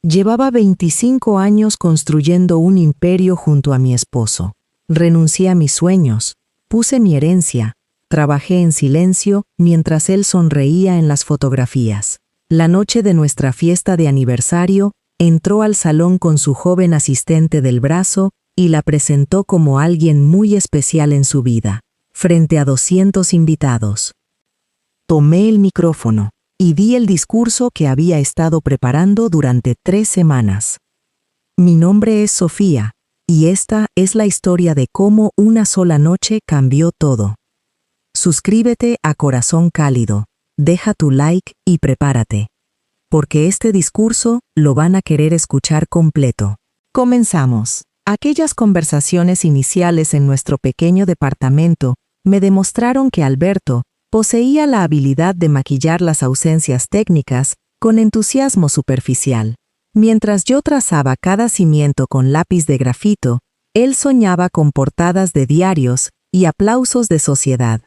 Llevaba 25 años construyendo un imperio junto a mi esposo. Renuncié a mis sueños, puse mi herencia, trabajé en silencio mientras él sonreía en las fotografías. La noche de nuestra fiesta de aniversario, entró al salón con su joven asistente del brazo y la presentó como alguien muy especial en su vida, frente a 200 invitados. Tomé el micrófono y di el discurso que había estado preparando durante 3 semanas. Mi nombre es Sofía, y esta es la historia de cómo una sola noche cambió todo. Suscríbete a Corazón Cálido, deja tu like y prepárate, porque este discurso lo van a querer escuchar completo. Comenzamos. Aquellas conversaciones iniciales en nuestro pequeño departamento me demostraron que Alberto poseía la habilidad de maquillar las ausencias técnicas con entusiasmo superficial. Mientras yo trazaba cada cimiento con lápiz de grafito, él soñaba con portadas de diarios y aplausos de sociedad.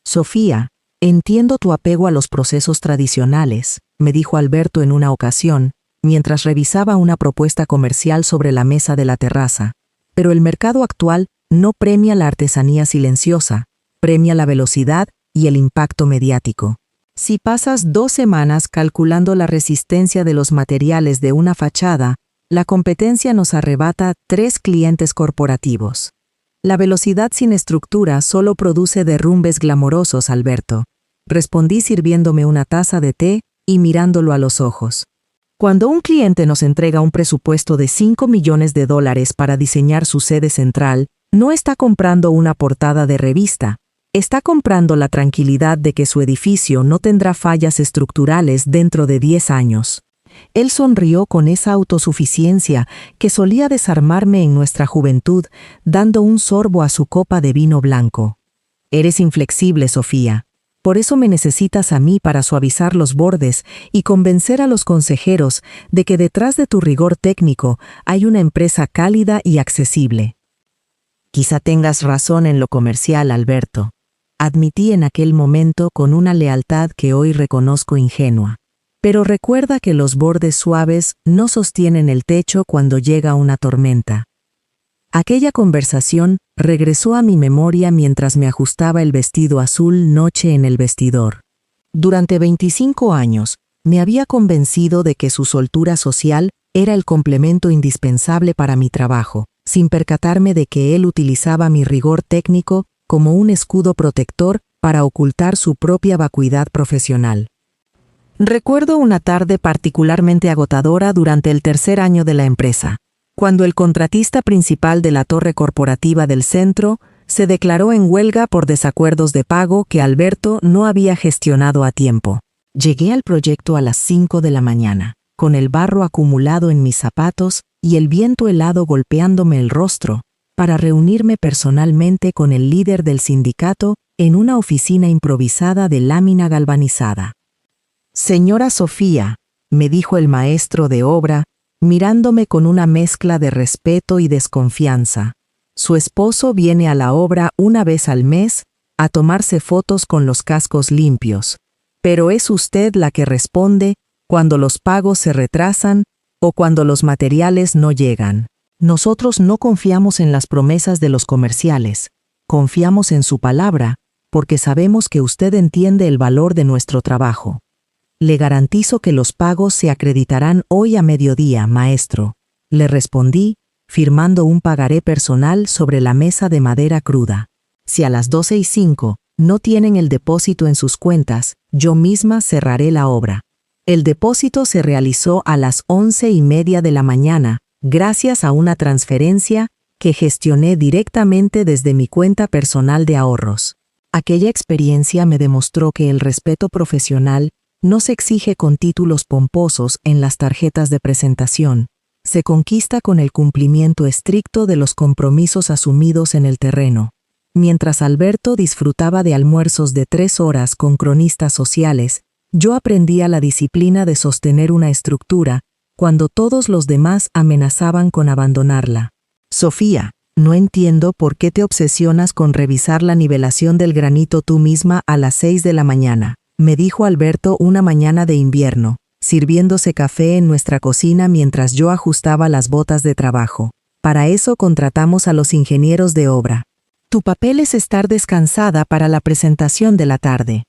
Sofía, entiendo tu apego a los procesos tradicionales, me dijo Alberto en una ocasión, mientras revisaba una propuesta comercial sobre la mesa de la terraza. Pero el mercado actual no premia la artesanía silenciosa, premia la velocidad y el impacto mediático. Si pasas 2 semanas calculando la resistencia de los materiales de una fachada, la competencia nos arrebata 3 clientes corporativos. La velocidad sin estructura solo produce derrumbes glamorosos, Alberto. Respondí sirviéndome una taza de té y mirándolo a los ojos. Cuando un cliente nos entrega un presupuesto de $5 millones para diseñar su sede central, no está comprando una portada de revista. Está comprando la tranquilidad de que su edificio no tendrá fallas estructurales dentro de 10 años. Él sonrió con esa autosuficiencia que solía desarmarme en nuestra juventud, dando un sorbo a su copa de vino blanco. Eres inflexible, Sofía. Por eso me necesitas a mí para suavizar los bordes y convencer a los consejeros de que detrás de tu rigor técnico hay una empresa cálida y accesible. Quizá tengas razón en lo comercial, Alberto. Admití en aquel momento con una lealtad que hoy reconozco ingenua. Pero recuerda que los bordes suaves no sostienen el techo cuando llega una tormenta. Aquella conversación regresó a mi memoria mientras me ajustaba el vestido azul noche en el vestidor. Durante 25 años, me había convencido de que su soltura social era el complemento indispensable para mi trabajo, sin percatarme de que él utilizaba mi rigor técnico como un escudo protector para ocultar su propia vacuidad profesional. Recuerdo una tarde particularmente agotadora durante el 3er año de la empresa, cuando el contratista principal de la torre corporativa del centro se declaró en huelga por desacuerdos de pago que Alberto no había gestionado a tiempo. Llegué al proyecto a las 5 de la mañana, con el barro acumulado en mis zapatos y el viento helado golpeándome el rostro, para reunirme personalmente con el líder del sindicato en una oficina improvisada de lámina galvanizada. «Señora Sofía», me dijo el maestro de obra, mirándome con una mezcla de respeto y desconfianza. Su esposo viene a la obra una vez al mes a tomarse fotos con los cascos limpios, pero es usted la que responde cuando los pagos se retrasan o cuando los materiales no llegan. Nosotros no confiamos en las promesas de los comerciales, confiamos en su palabra, porque sabemos que usted entiende el valor de nuestro trabajo. Le garantizo que los pagos se acreditarán hoy a mediodía, maestro, le respondí, firmando un pagaré personal sobre la mesa de madera cruda. Si a las 12:05 no tienen el depósito en sus cuentas, yo misma cerraré la obra. El depósito se realizó a las 11:30 de la mañana, gracias a una transferencia que gestioné directamente desde mi cuenta personal de ahorros. Aquella experiencia me demostró que el respeto profesional no se exige con títulos pomposos en las tarjetas de presentación, se conquista con el cumplimiento estricto de los compromisos asumidos en el terreno. Mientras Alberto disfrutaba de almuerzos de 3 horas con cronistas sociales, yo aprendía la disciplina de sostener una estructura cuando todos los demás amenazaban con abandonarla. Sofía, no entiendo por qué te obsesionas con revisar la nivelación del granito tú misma a las 6 de la mañana, me dijo Alberto una mañana de invierno, sirviéndose café en nuestra cocina mientras yo ajustaba las botas de trabajo. Para eso contratamos a los ingenieros de obra. Tu papel es estar descansada para la presentación de la tarde.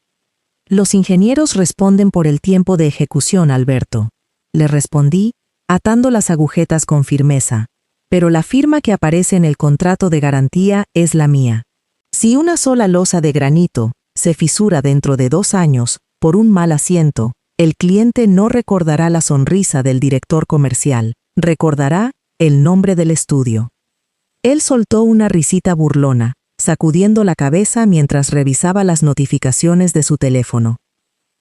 Los ingenieros responden por el tiempo de ejecución, Alberto. Le respondí, atando las agujetas con firmeza. Pero la firma que aparece en el contrato de garantía es la mía. Si una sola losa de granito se fisura dentro de 2 años por un mal asiento, el cliente no recordará la sonrisa del director comercial, recordará el nombre del estudio. Él soltó una risita burlona, sacudiendo la cabeza mientras revisaba las notificaciones de su teléfono.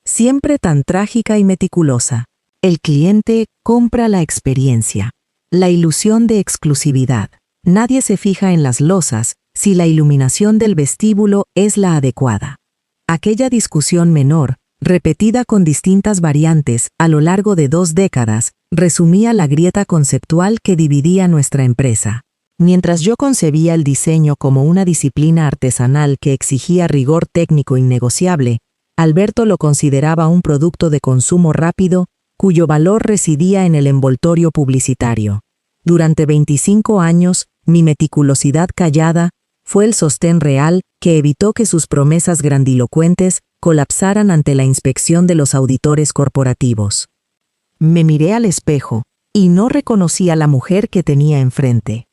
Siempre tan trágica y meticulosa. El cliente compra la experiencia, la ilusión de exclusividad. Nadie se fija en las losas si la iluminación del vestíbulo es la adecuada. Aquella discusión menor, repetida con distintas variantes a lo largo de 2 décadas, resumía la grieta conceptual que dividía nuestra empresa. Mientras yo concebía el diseño como una disciplina artesanal que exigía rigor técnico innegociable, Alberto lo consideraba un producto de consumo rápido, cuyo valor residía en el envoltorio publicitario. Durante 25 años, mi meticulosidad callada fue el sostén real que evitó que sus promesas grandilocuentes colapsaran ante la inspección de los auditores corporativos. Me miré al espejo y no reconocí a la mujer que tenía enfrente.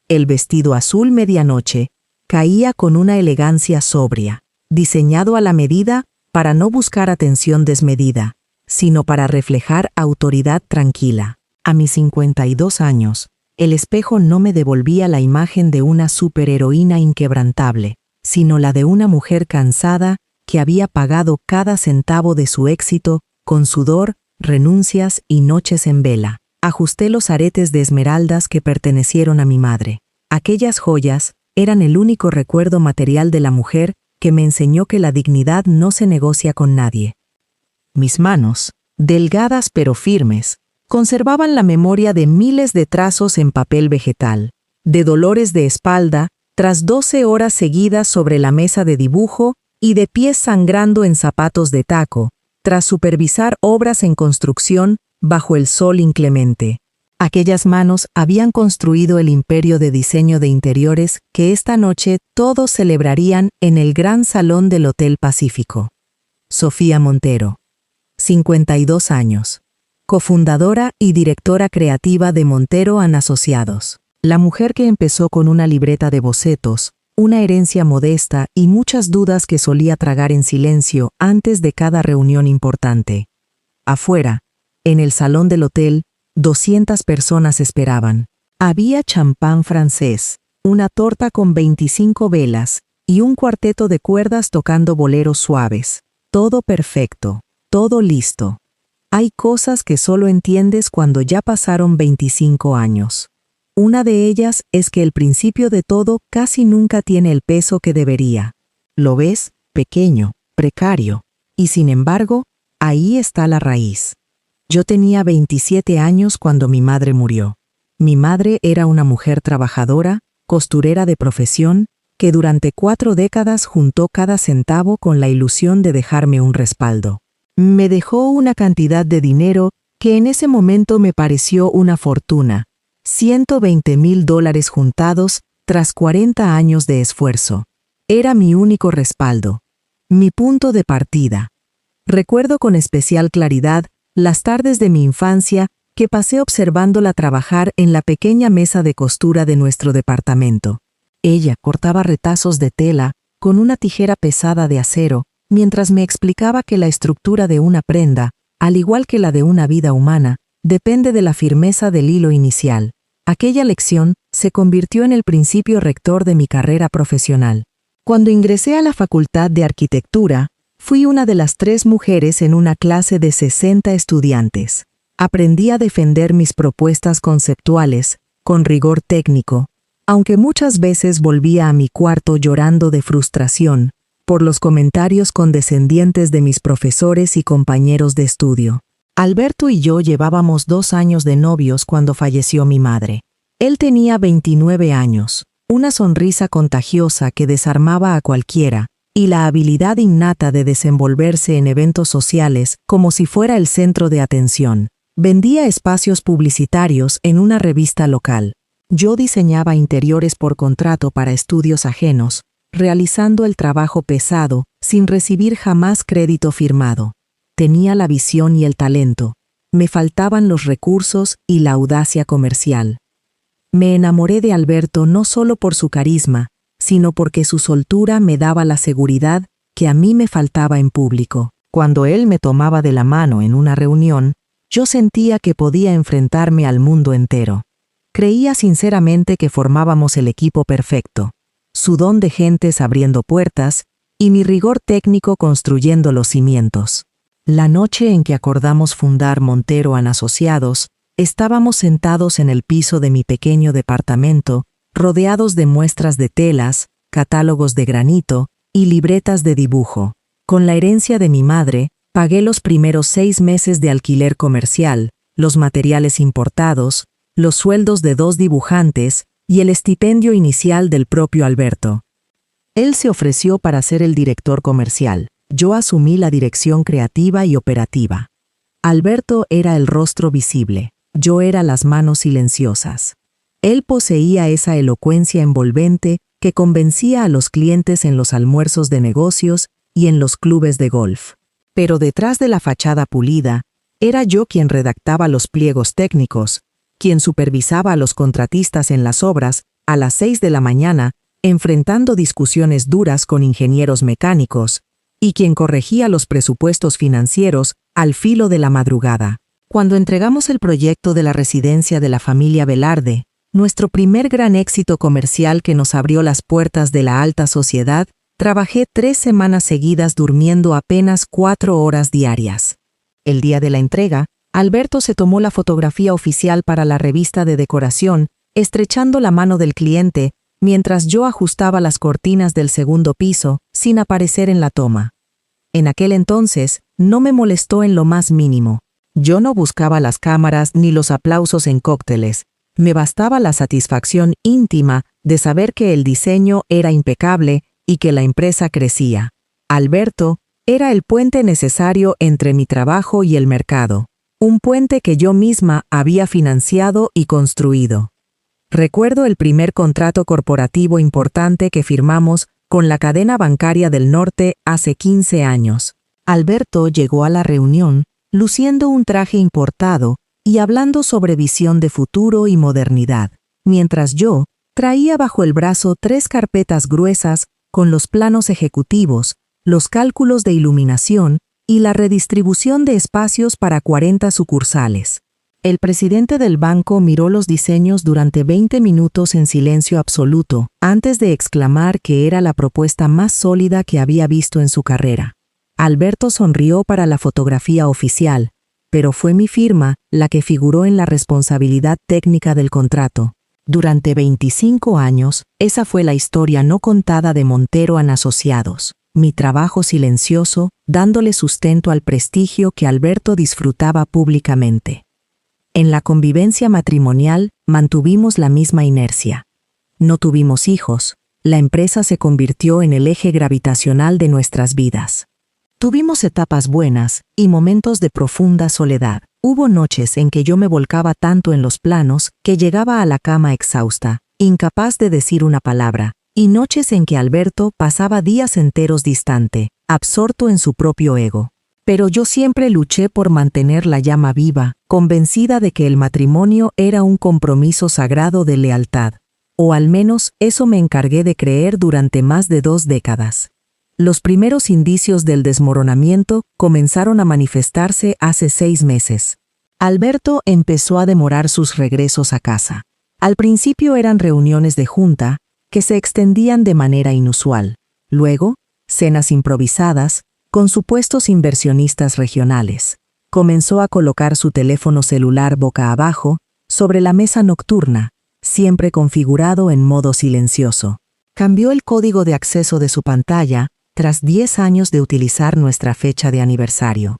El vestido azul medianoche caía con una elegancia sobria, diseñado a la medida para no buscar atención desmedida, sino para reflejar autoridad tranquila. A mis 52 años, el espejo no me devolvía la imagen de una superheroína inquebrantable, sino la de una mujer cansada que había pagado cada centavo de su éxito con sudor, renuncias y noches en vela. Ajusté los aretes de esmeraldas que pertenecieron a mi madre. Aquellas joyas eran el único recuerdo material de la mujer que me enseñó que la dignidad no se negocia con nadie. Mis manos, delgadas pero firmes, conservaban la memoria de miles de trazos en papel vegetal, de dolores de espalda tras 12 horas seguidas sobre la mesa de dibujo y de pies sangrando en zapatos de taco, tras supervisar obras en construcción bajo el sol inclemente. Aquellas manos habían construido el imperio de diseño de interiores que esta noche todos celebrarían en el gran salón del Hotel Pacífico. Sofía Montero, 52 años. Cofundadora y directora creativa de Montero & Asociados. La mujer que empezó con una libreta de bocetos, una herencia modesta y muchas dudas que solía tragar en silencio antes de cada reunión importante. Afuera, en el salón del hotel, 200 personas esperaban. Había champán francés, una torta con 25 velas y un cuarteto de cuerdas tocando boleros suaves. Todo perfecto, todo listo. Hay cosas que solo entiendes cuando ya pasaron 25 años. Una de ellas es que el principio de todo casi nunca tiene el peso que debería. Lo ves pequeño, precario, y sin embargo, ahí está la raíz. Yo tenía 27 años cuando mi madre murió. Mi madre era una mujer trabajadora, costurera de profesión, que durante 4 décadas juntó cada centavo con la ilusión de dejarme un respaldo. Me dejó una cantidad de dinero que en ese momento me pareció una fortuna. $120,000 juntados tras 40 años de esfuerzo. Era mi único respaldo, mi punto de partida. Recuerdo con especial claridad las tardes de mi infancia que pasé observándola trabajar en la pequeña mesa de costura de nuestro departamento. Ella cortaba retazos de tela con una tijera pesada de acero, mientras me explicaba que la estructura de una prenda, al igual que la de una vida humana, depende de la firmeza del hilo inicial. Aquella lección se convirtió en el principio rector de mi carrera profesional. Cuando ingresé a la Facultad de Arquitectura, fui una de las 3 mujeres en una clase de 60 estudiantes. Aprendí a defender mis propuestas conceptuales, con rigor técnico, aunque muchas veces volvía a mi cuarto llorando de frustración por los comentarios condescendientes de mis profesores y compañeros de estudio. Alberto y yo llevábamos 2 años de novios cuando falleció mi madre. Él tenía 29 años, una sonrisa contagiosa que desarmaba a cualquiera, y la habilidad innata de desenvolverse en eventos sociales como si fuera el centro de atención. Vendía espacios publicitarios en una revista local. Yo diseñaba interiores por contrato para estudios ajenos, realizando el trabajo pesado sin recibir jamás crédito firmado. Tenía la visión y el talento. Me faltaban los recursos y la audacia comercial. Me enamoré de Alberto no solo por su carisma, sino porque su soltura me daba la seguridad que a mí me faltaba en público. Cuando él me tomaba de la mano en una reunión, yo sentía que podía enfrentarme al mundo entero. Creía sinceramente que formábamos el equipo perfecto, su don de gentes abriendo puertas y mi rigor técnico construyendo los cimientos. La noche en que acordamos fundar Montero & Asociados, estábamos sentados en el piso de mi pequeño departamento, rodeados de muestras de telas, catálogos de granito y libretas de dibujo. Con la herencia de mi madre, pagué los primeros 6 meses de alquiler comercial, los materiales importados, los sueldos de 2 dibujantes y el estipendio inicial del propio Alberto. Él se ofreció para ser el director comercial. Yo asumí la dirección creativa y operativa. Alberto era el rostro visible, yo era las manos silenciosas. Él poseía esa elocuencia envolvente que convencía a los clientes en los almuerzos de negocios y en los clubes de golf. Pero detrás de la fachada pulida, era yo quien redactaba los pliegos técnicos, quien supervisaba a los contratistas en las obras a las 6 de la mañana, enfrentando discusiones duras con ingenieros mecánicos, y quien corregía los presupuestos financieros al filo de la madrugada. Cuando entregamos el proyecto de la residencia de la familia Velarde, nuestro primer gran éxito comercial que nos abrió las puertas de la alta sociedad, trabajé 3 semanas seguidas durmiendo apenas 4 horas diarias. El día de la entrega, Alberto se tomó la fotografía oficial para la revista de decoración, estrechando la mano del cliente, mientras yo ajustaba las cortinas del segundo piso, sin aparecer en la toma. En aquel entonces, no me molestó en lo más mínimo. Yo no buscaba las cámaras ni los aplausos en cócteles. Me bastaba la satisfacción íntima de saber que el diseño era impecable y que la empresa crecía. Alberto era el puente necesario entre mi trabajo y el mercado, un puente que yo misma había financiado y construido. Recuerdo el primer contrato corporativo importante que firmamos con la cadena bancaria del norte hace 15 años. Alberto llegó a la reunión luciendo un traje importado y hablando sobre visión de futuro y modernidad, mientras yo traía bajo el brazo 3 carpetas gruesas con los planos ejecutivos, los cálculos de iluminación y la redistribución de espacios para 40 sucursales. El presidente del banco miró los diseños durante 20 minutos en silencio absoluto, antes de exclamar que era la propuesta más sólida que había visto en su carrera. Alberto sonrió para la fotografía oficial, pero fue mi firma la que figuró en la responsabilidad técnica del contrato. Durante 25 años, esa fue la historia no contada de Montero & Asociados, mi trabajo silencioso, dándole sustento al prestigio que Alberto disfrutaba públicamente. En la convivencia matrimonial mantuvimos la misma inercia. No tuvimos hijos, la empresa se convirtió en el eje gravitacional de nuestras vidas. Tuvimos etapas buenas y momentos de profunda soledad. Hubo noches en que yo me volcaba tanto en los planos que llegaba a la cama exhausta, incapaz de decir una palabra, y noches en que Alberto pasaba días enteros distante, absorto en su propio ego. Pero yo siempre luché por mantener la llama viva, convencida de que el matrimonio era un compromiso sagrado de lealtad. O al menos eso me encargué de creer durante más de 2 décadas. Los primeros indicios del desmoronamiento comenzaron a manifestarse hace 6 meses. Alberto empezó a demorar sus regresos a casa. Al principio eran reuniones de junta, que se extendían de manera inusual. Luego, cenas improvisadas, con supuestos inversionistas regionales. Comenzó a colocar su teléfono celular boca abajo, sobre la mesa nocturna, siempre configurado en modo silencioso. Cambió el código de acceso de su pantalla, tras 10 años de utilizar nuestra fecha de aniversario.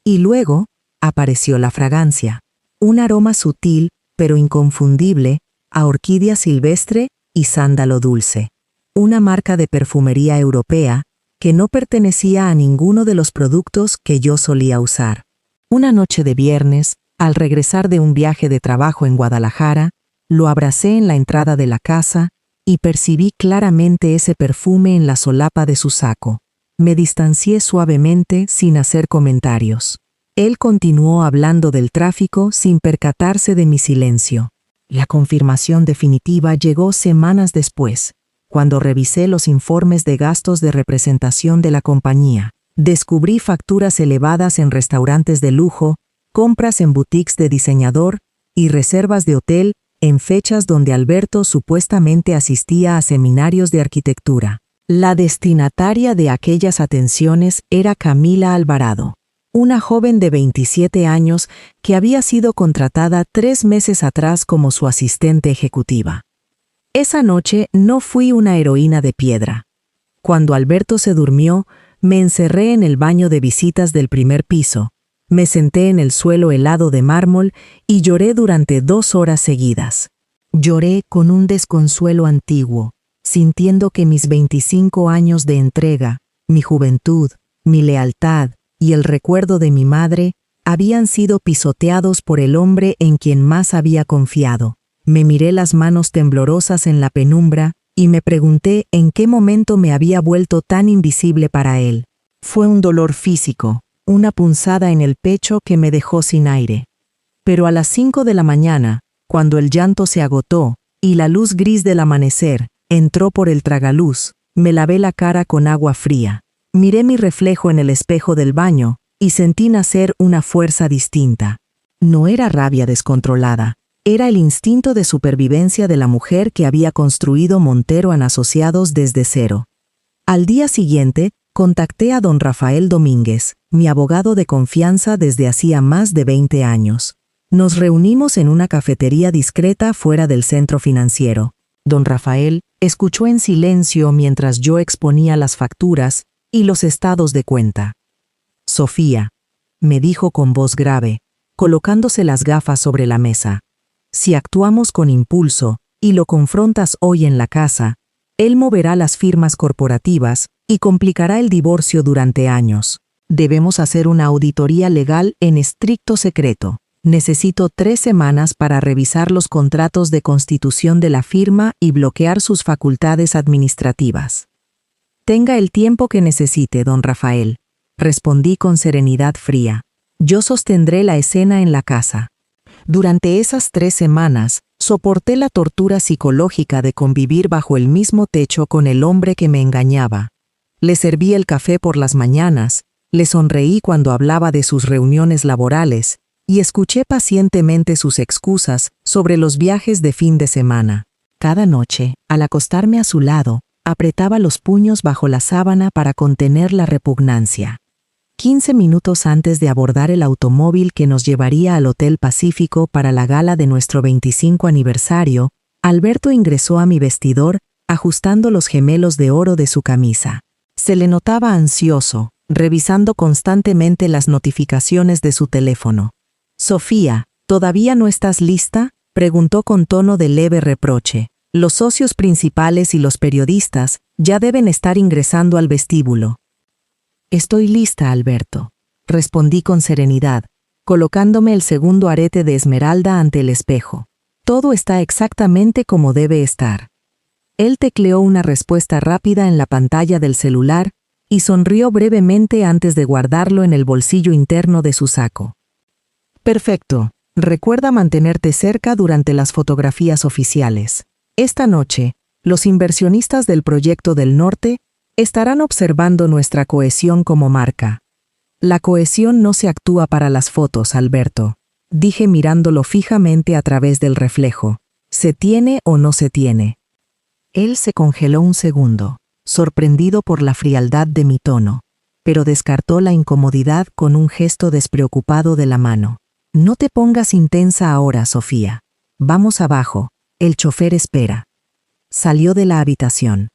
Y luego, apareció la fragancia, un aroma sutil, pero inconfundible, a orquídea silvestre y sándalo dulce. Una marca de perfumería europea que no pertenecía a ninguno de los productos que yo solía usar. Una noche de viernes, al regresar de un viaje de trabajo en Guadalajara, lo abracé en la entrada de la casa y percibí claramente ese perfume en la solapa de su saco. Me distancié suavemente sin hacer comentarios. Él continuó hablando del tráfico sin percatarse de mi silencio. La confirmación definitiva llegó semanas después, cuando revisé los informes de gastos de representación de la compañía. Descubrí facturas elevadas en restaurantes de lujo, compras en boutiques de diseñador y reservas de hotel en fechas donde Alberto supuestamente asistía a seminarios de arquitectura. La destinataria de aquellas atenciones era Camila Alvarado, una joven de 27 años que había sido contratada 3 meses atrás como su asistente ejecutiva. Esa noche no fui una heroína de piedra. Cuando Alberto se durmió, me encerré en el baño de visitas del primer piso, me senté en el suelo helado de mármol y lloré durante 2 horas seguidas. Lloré con un desconsuelo antiguo, sintiendo que mis 25 años de entrega, mi juventud, mi lealtad y el recuerdo de mi madre habían sido pisoteados por el hombre en quien más había confiado. Me miré las manos temblorosas en la penumbra y me pregunté en qué momento me había vuelto tan invisible para él. Fue un dolor físico, una punzada en el pecho que me dejó sin aire. Pero a las 5 de la mañana, cuando el llanto se agotó y la luz gris del amanecer entró por el tragaluz, me lavé la cara con agua fría. Miré mi reflejo en el espejo del baño y sentí nacer una fuerza distinta. No era rabia descontrolada, era el instinto de supervivencia de la mujer que había construido Montero & Asociados desde cero. Al día siguiente, contacté a don Rafael Domínguez, mi abogado de confianza desde hacía más de 20 años. Nos reunimos en una cafetería discreta fuera del centro financiero. Don Rafael escuchó en silencio mientras yo exponía las facturas y los estados de cuenta. «Sofía», me dijo con voz grave, colocándose las gafas sobre la mesa, «si actuamos con impulso y lo confrontas hoy en la casa, él moverá las firmas corporativas y complicará el divorcio durante años. Debemos hacer una auditoría legal en estricto secreto. Necesito 3 semanas para revisar los contratos de constitución de la firma y bloquear sus facultades administrativas». «Tenga el tiempo que necesite, don Rafael», respondí con serenidad fría. «Yo sostendré la escena en la casa». Durante esas 3 semanas, soporté la tortura psicológica de convivir bajo el mismo techo con el hombre que me engañaba. Le serví el café por las mañanas, le sonreí cuando hablaba de sus reuniones laborales y escuché pacientemente sus excusas sobre los viajes de fin de semana. Cada noche, al acostarme a su lado, apretaba los puños bajo la sábana para contener la repugnancia. 15 minutos antes de abordar el automóvil que nos llevaría al Hotel Pacífico para la gala de nuestro 25 aniversario, Alberto ingresó a mi vestidor, ajustando los gemelos de oro de su camisa. Se le notaba ansioso, revisando constantemente las notificaciones de su teléfono. «Sofía, ¿todavía no estás lista?», preguntó con tono de leve reproche. «Los socios principales y los periodistas ya deben estar ingresando al vestíbulo». «Estoy lista, Alberto», respondí con serenidad, colocándome el segundo arete de esmeralda ante el espejo. «Todo está exactamente como debe estar». Él tecleó una respuesta rápida en la pantalla del celular y sonrió brevemente antes de guardarlo en el bolsillo interno de su saco. «Perfecto. Recuerda mantenerte cerca durante las fotografías oficiales. Esta noche, los inversionistas del Proyecto del Norte estarán observando nuestra cohesión como marca». «La cohesión no se actúa para las fotos, Alberto», dije mirándolo fijamente a través del reflejo. «¿Se tiene o no se tiene?». Él se congeló un segundo, sorprendido por la frialdad de mi tono, pero descartó la incomodidad con un gesto despreocupado de la mano. «No te pongas intensa ahora, Sofía. Vamos abajo, el chofer espera». Salió de la habitación.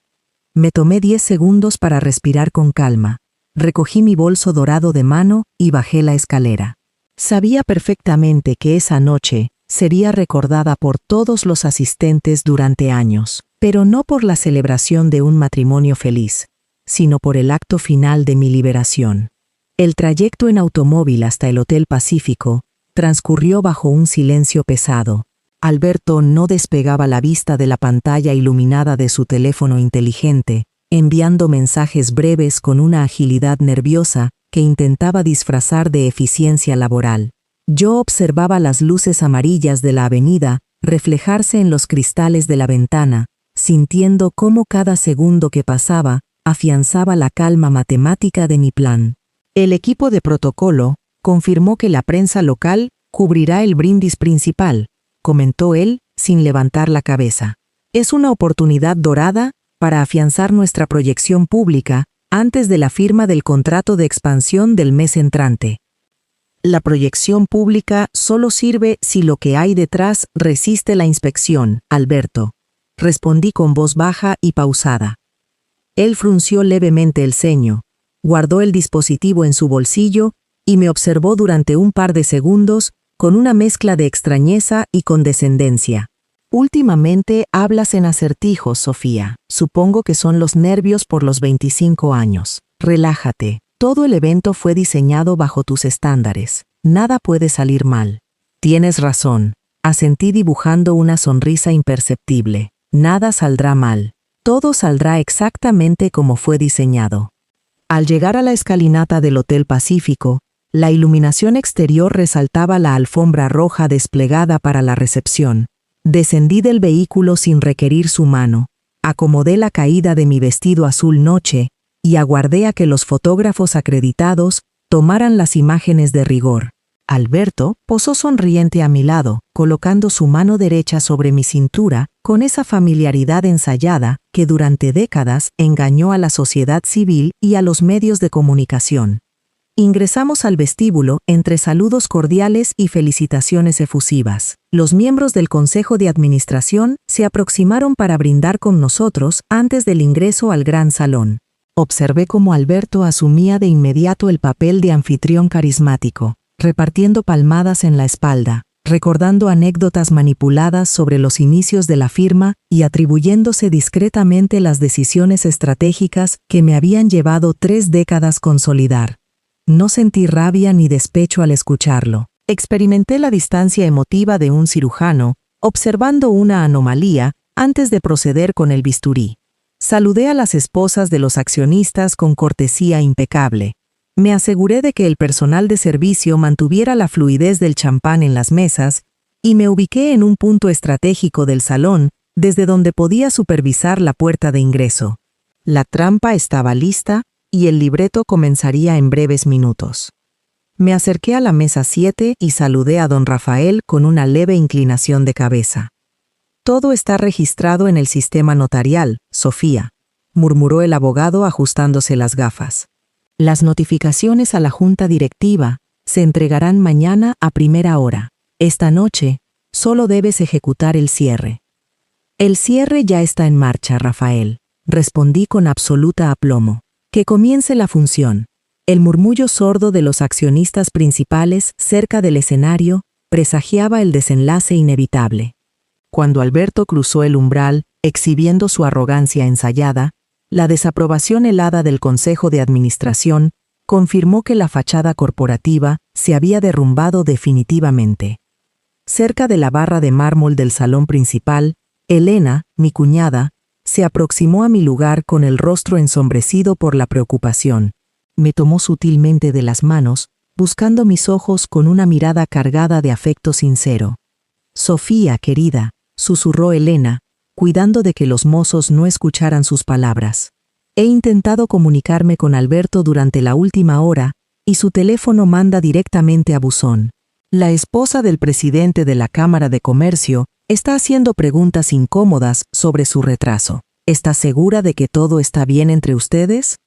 Me tomé 10 segundos para respirar con calma, recogí mi bolso dorado de mano y bajé la escalera. Sabía perfectamente que esa noche sería recordada por todos los asistentes durante años, pero no por la celebración de un matrimonio feliz, sino por el acto final de mi liberación. El trayecto en automóvil hasta el Hotel Pacífico transcurrió bajo un silencio pesado. Alberto no despegaba la vista de la pantalla iluminada de su teléfono inteligente, enviando mensajes breves con una agilidad nerviosa que intentaba disfrazar de eficiencia laboral. Yo observaba las luces amarillas de la avenida reflejarse en los cristales de la ventana, sintiendo cómo cada segundo que pasaba afianzaba la calma matemática de mi plan. El equipo de protocolo confirmó que la prensa local cubrirá el brindis principal, comentó él sin levantar la cabeza. Es una oportunidad dorada para afianzar nuestra proyección pública antes de la firma del contrato de expansión del mes entrante. La proyección pública solo sirve si lo que hay detrás resiste la inspección, Alberto, respondí con voz baja y pausada. Él frunció levemente el ceño, guardó el dispositivo en su bolsillo y me observó durante un par de segundos con una mezcla de extrañeza y condescendencia. Últimamente hablas en acertijos, Sofía. Supongo que son los nervios por los 25 años. Relájate. Todo el evento fue diseñado bajo tus estándares. Nada puede salir mal. Tienes razón. Asentí dibujando una sonrisa imperceptible. Nada saldrá mal. Todo saldrá exactamente como fue diseñado. Al llegar a la escalinata del Hotel Pacífico, la iluminación exterior resaltaba la alfombra roja desplegada para la recepción. Descendí del vehículo sin requerir su mano, acomodé la caída de mi vestido azul noche y aguardé a que los fotógrafos acreditados tomaran las imágenes de rigor. Alberto posó sonriente a mi lado, colocando su mano derecha sobre mi cintura con esa familiaridad ensayada que durante décadas engañó a la sociedad civil y a los medios de comunicación. Ingresamos al vestíbulo entre saludos cordiales y felicitaciones efusivas. Los miembros del Consejo de Administración se aproximaron para brindar con nosotros antes del ingreso al gran salón. Observé cómo Alberto asumía de inmediato el papel de anfitrión carismático, repartiendo palmadas en la espalda, recordando anécdotas manipuladas sobre los inicios de la firma y atribuyéndose discretamente las decisiones estratégicas que me habían llevado 3 décadas consolidar. No sentí rabia ni despecho al escucharlo. Experimenté la distancia emotiva de un cirujano, observando una anomalía antes de proceder con el bisturí. Saludé a las esposas de los accionistas con cortesía impecable. Me aseguré de que el personal de servicio mantuviera la fluidez del champán en las mesas y me ubiqué en un punto estratégico del salón desde donde podía supervisar la puerta de ingreso. La trampa estaba lista y el libreto comenzaría en breves minutos. Me acerqué a la mesa 7 y saludé a don Rafael con una leve inclinación de cabeza. Todo está registrado en el sistema notarial, Sofía, murmuró el abogado ajustándose las gafas. Las notificaciones a la junta directiva se entregarán mañana a primera hora. Esta noche, solo debes ejecutar el cierre. El cierre ya está en marcha, Rafael, respondí con absoluta aplomo. Que comience la función. El murmullo sordo de los accionistas principales cerca del escenario presagiaba el desenlace inevitable. Cuando Alberto cruzó el umbral, exhibiendo su arrogancia ensayada, la desaprobación helada del Consejo de Administración confirmó que la fachada corporativa se había derrumbado definitivamente. Cerca de la barra de mármol del salón principal, Elena, mi cuñada, se aproximó a mi lugar con el rostro ensombrecido por la preocupación. Me tomó sutilmente de las manos, buscando mis ojos con una mirada cargada de afecto sincero. «Sofía, querida», susurró Elena, cuidando de que los mozos no escucharan sus palabras. «He intentado comunicarme con Alberto durante la última hora y su teléfono manda directamente a buzón. La esposa del presidente de la Cámara de Comercio está haciendo preguntas incómodas sobre su retraso. ¿Estás segura de que todo está bien entre ustedes?»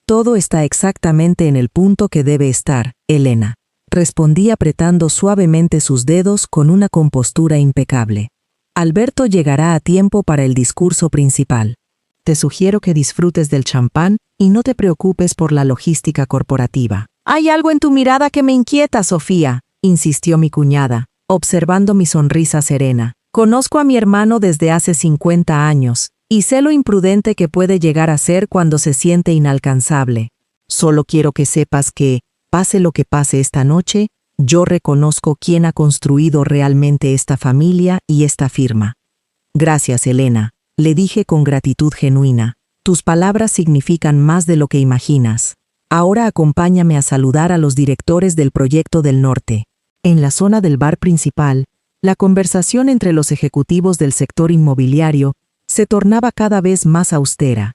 «Todo está exactamente en el punto que debe estar, Elena», respondí apretando suavemente sus dedos con una compostura impecable. «Alberto llegará a tiempo para el discurso principal. Te sugiero que disfrutes del champán y no te preocupes por la logística corporativa». «Hay algo en tu mirada que me inquieta, Sofía», insistió mi cuñada, observando mi sonrisa serena. «Conozco a mi hermano desde hace 50 años, Y sé lo imprudente que puede llegar a ser cuando se siente inalcanzable. Solo quiero que sepas que, pase lo que pase esta noche, yo reconozco quién ha construido realmente esta familia y esta firma. Gracias, Elena, le dije con gratitud genuina. Tus palabras significan más de lo que imaginas. Ahora acompáñame a saludar a los directores del Proyecto del Norte. En la zona del bar principal, la conversación entre los ejecutivos del sector inmobiliario se tornaba cada vez más austera.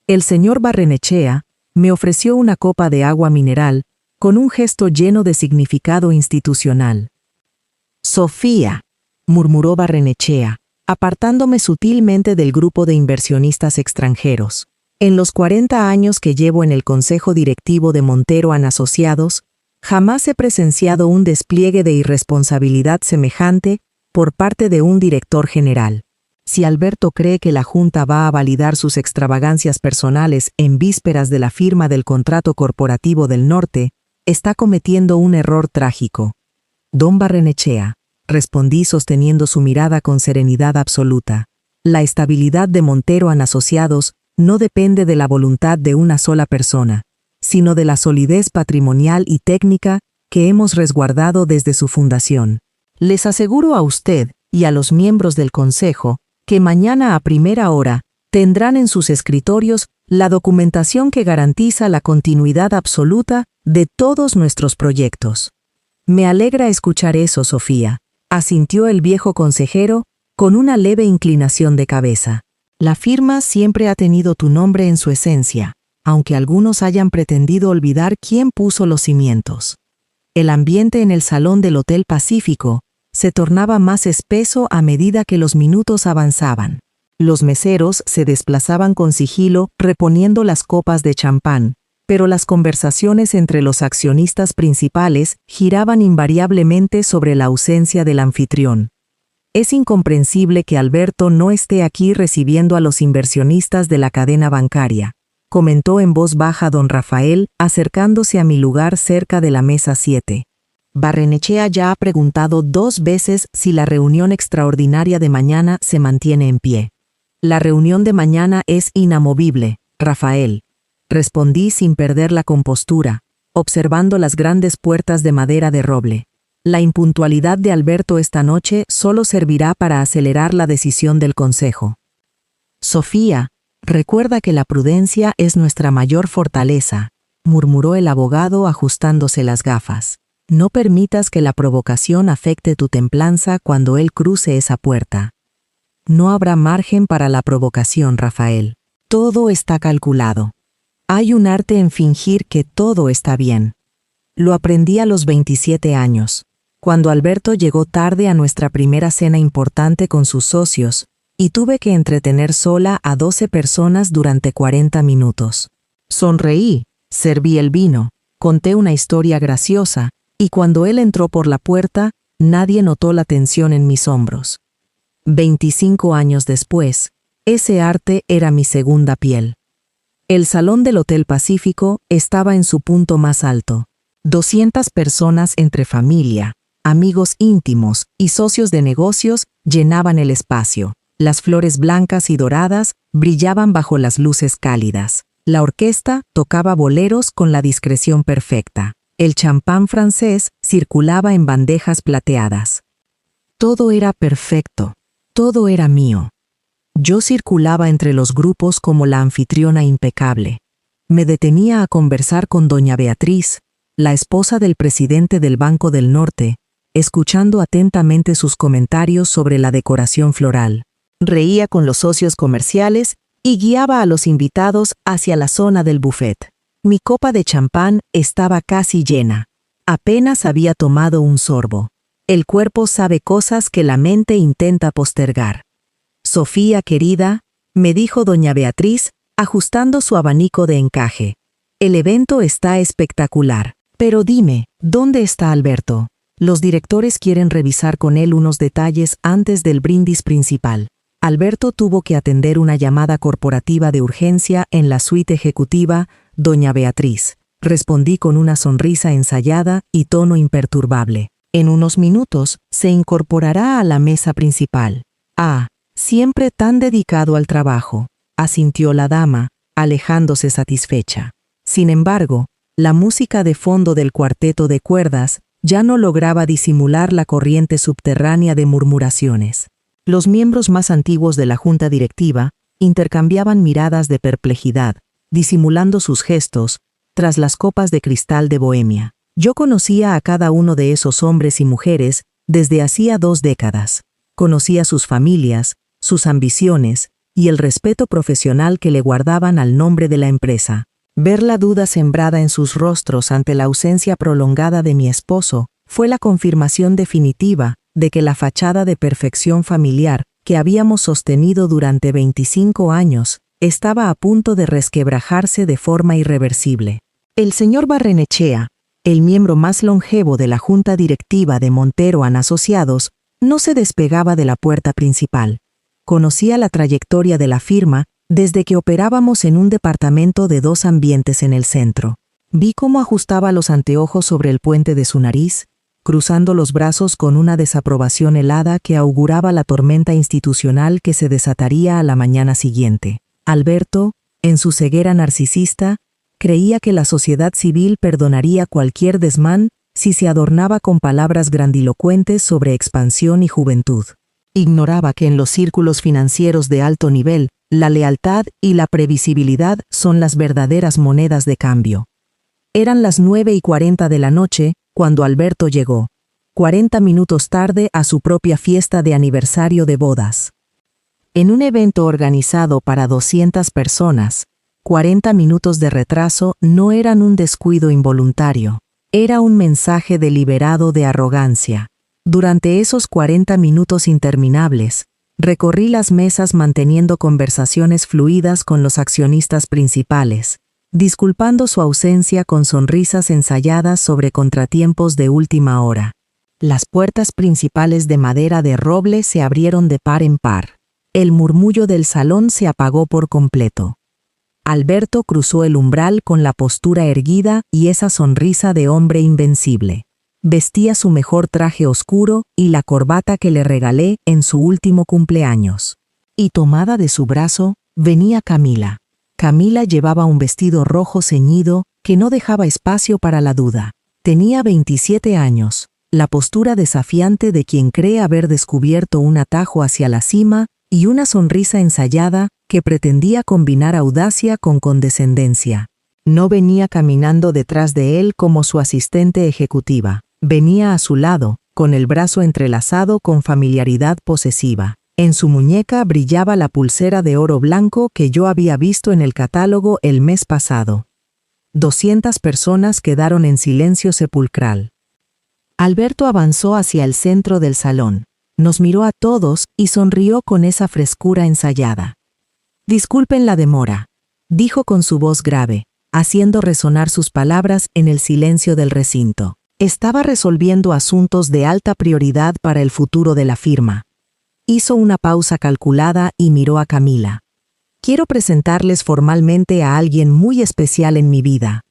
El señor Barrenechea me ofreció una copa de agua mineral con un gesto lleno de significado institucional. Sofía, murmuró Barrenechea, apartándome sutilmente del grupo de inversionistas extranjeros. En los 40 años que llevo en el consejo directivo de Montero & Asociados, jamás he presenciado un despliegue de irresponsabilidad semejante por parte de un director general. Si Alberto cree que la Junta va a validar sus extravagancias personales en vísperas de la firma del contrato corporativo del Norte, está cometiendo un error trágico. Don Barrenechea, respondí sosteniendo su mirada con serenidad absoluta. La estabilidad de Montero & Asociados no depende de la voluntad de una sola persona, sino de la solidez patrimonial y técnica que hemos resguardado desde su fundación. Les aseguro a usted y a los miembros del Consejo que mañana a primera hora tendrán en sus escritorios la documentación que garantiza la continuidad absoluta de todos nuestros proyectos. Me alegra escuchar eso, Sofía, asintió el viejo consejero con una leve inclinación de cabeza. La firma siempre ha tenido tu nombre en su esencia, aunque algunos hayan pretendido olvidar quién puso los cimientos. El ambiente en el salón del Hotel Pacífico se tornaba más espeso a medida que los minutos avanzaban. Los meseros se desplazaban con sigilo reponiendo las copas de champán, pero las conversaciones entre los accionistas principales giraban invariablemente sobre la ausencia del anfitrión. Es incomprensible que Alberto no esté aquí recibiendo a los inversionistas de la cadena bancaria, comentó en voz baja don Rafael, acercándose a mi lugar cerca de la mesa 7. Barrenechea ya ha preguntado 2 veces si la reunión extraordinaria de mañana se mantiene en pie. La reunión de mañana es inamovible, Rafael, respondí sin perder la compostura, observando las grandes puertas de madera de roble. La impuntualidad de Alberto esta noche solo servirá para acelerar la decisión del Consejo. Sofía, recuerda que la prudencia es nuestra mayor fortaleza, murmuró el abogado ajustándose las gafas. No permitas que la provocación afecte tu templanza cuando él cruce esa puerta. No habrá margen para la provocación, Rafael. Todo está calculado. Hay un arte en fingir que todo está bien. Lo aprendí a los 27 años, cuando Alberto llegó tarde a nuestra primera cena importante con sus socios, y tuve que entretener sola a 12 personas durante 40 minutos. Sonreí, serví el vino, conté una historia graciosa, y cuando él entró por la puerta, nadie notó la tensión en mis hombros. 25 años después, ese arte era mi segunda piel. El salón del Hotel Pacífico estaba en su punto más alto. 200 personas entre familia, amigos íntimos y socios de negocios llenaban el espacio. Las flores blancas y doradas brillaban bajo las luces cálidas. La orquesta tocaba boleros con la discreción perfecta. El champán francés circulaba en bandejas plateadas. Todo era perfecto. Todo era mío. Yo circulaba entre los grupos como la anfitriona impecable. Me detenía a conversar con doña Beatriz, la esposa del presidente del Banco del Norte, escuchando atentamente sus comentarios sobre la decoración floral. Reía con los socios comerciales y guiaba a los invitados hacia la zona del buffet. Mi copa de champán estaba casi llena. Apenas había tomado un sorbo. El cuerpo sabe cosas que la mente intenta postergar. Sofía, querida, me dijo doña Beatriz, ajustando su abanico de encaje. El evento está espectacular. Pero dime, ¿dónde está Alberto? Los directores quieren revisar con él unos detalles antes del brindis principal. Alberto tuvo que atender una llamada corporativa de urgencia en la suite ejecutiva, doña Beatriz. Respondí con una sonrisa ensayada y tono imperturbable. En unos minutos se incorporará a la mesa principal. Ah, Siempre tan dedicado al trabajo, asintió la dama, alejándose satisfecha. Sin embargo, la música de fondo del cuarteto de cuerdas ya no lograba disimular la corriente subterránea de murmuraciones. Los miembros más antiguos de la junta directiva intercambiaban miradas de perplejidad, disimulando sus gestos, tras las copas de cristal de Bohemia. Yo conocía a cada uno de esos hombres y mujeres desde hacía 2 décadas. Conocía sus familias, sus ambiciones y el respeto profesional que le guardaban al nombre de la empresa. Ver la duda sembrada en sus rostros ante la ausencia prolongada de mi esposo fue la confirmación definitiva de que la fachada de perfección familiar que habíamos sostenido durante 25 años estaba a punto de resquebrajarse de forma irreversible. El señor Barrenechea, el miembro más longevo de la junta directiva de Montero & Asociados, no se despegaba de la puerta principal. Conocía la trayectoria de la firma desde que operábamos en un departamento de 2 ambientes en el centro. Vi cómo ajustaba los anteojos sobre el puente de su nariz, cruzando los brazos con una desaprobación helada que auguraba la tormenta institucional que se desataría a la mañana siguiente. Alberto, en su ceguera narcisista, creía que la sociedad civil perdonaría cualquier desmán si se adornaba con palabras grandilocuentes sobre expansión y juventud. Ignoraba que en los círculos financieros de alto nivel, la lealtad y la previsibilidad son las verdaderas monedas de cambio. Eran las 9:40 de la noche cuando Alberto llegó, 40 minutos tarde a su propia fiesta de aniversario de bodas. En un evento organizado para 200 personas, 40 minutos de retraso no eran un descuido involuntario, era un mensaje deliberado de arrogancia. Durante esos 40 minutos interminables, recorrí las mesas manteniendo conversaciones fluidas con los accionistas principales, disculpando su ausencia con sonrisas ensayadas sobre contratiempos de última hora. Las puertas principales de madera de roble se abrieron de par en par. El murmullo del salón se apagó por completo. Alberto cruzó el umbral con la postura erguida y esa sonrisa de hombre invencible. Vestía su mejor traje oscuro y la corbata que le regalé en su último cumpleaños. Y tomada de su brazo, venía Camila. Camila llevaba un vestido rojo ceñido que no dejaba espacio para la duda. Tenía 27 años, la postura desafiante de quien cree haber descubierto un atajo hacia la cima y una sonrisa ensayada que pretendía combinar audacia con condescendencia. No venía caminando detrás de él como su asistente ejecutiva. Venía a su lado, con el brazo entrelazado con familiaridad posesiva. En su muñeca brillaba la pulsera de oro blanco que yo había visto en el catálogo el mes pasado. 200 personas quedaron en silencio sepulcral. Alberto avanzó hacia el centro del salón, nos miró a todos y sonrió con esa frescura ensayada. «Disculpen la demora», dijo con su voz grave, haciendo resonar sus palabras en el silencio del recinto. Estaba resolviendo asuntos de alta prioridad para el futuro de la firma. Hizo una pausa calculada y miró a Camila. «Quiero presentarles formalmente a alguien muy especial en mi vida».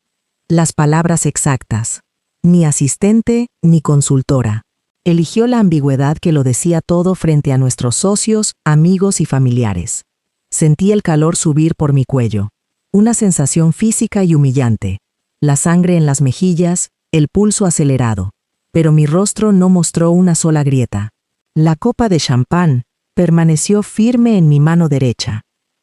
Las palabras exactas. Ni asistente ni consultora. Eligió la ambigüedad que lo decía todo frente a nuestros socios, amigos y familiares. Sentí el calor subir por mi cuello. Una sensación física y humillante. La sangre en las mejillas, el pulso acelerado. Pero mi rostro no mostró una sola grieta. La copa de champán permaneció firme en mi mano derecha.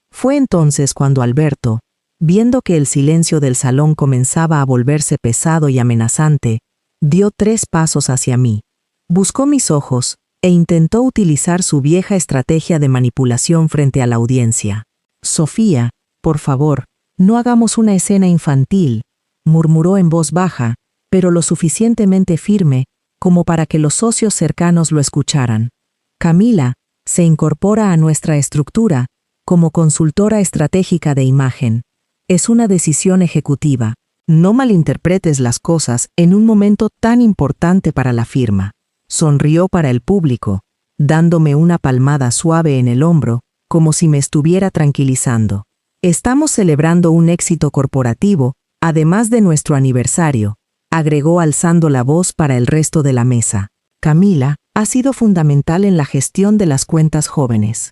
Fue entonces cuando Alberto, viendo que el silencio del salón comenzaba a volverse pesado y amenazante, dio 3 pasos hacia mí. Buscó mis ojos e intentó utilizar su vieja estrategia de manipulación frente a la audiencia. «Sofía, por favor, no hagamos una escena infantil», murmuró en voz baja, pero lo suficientemente firme como para que los socios cercanos lo escucharan. «Camila se incorpora a nuestra estructura como consultora estratégica de imagen. Es una decisión ejecutiva. No malinterpretes las cosas en un momento tan importante para la firma». Sonrió para el público, dándome una palmada suave en el hombro, como si me estuviera tranquilizando. «Estamos celebrando un éxito corporativo, además de nuestro aniversario», agregó alzando la voz para el resto de la mesa. «Camila ha sido fundamental en la gestión de las cuentas jóvenes.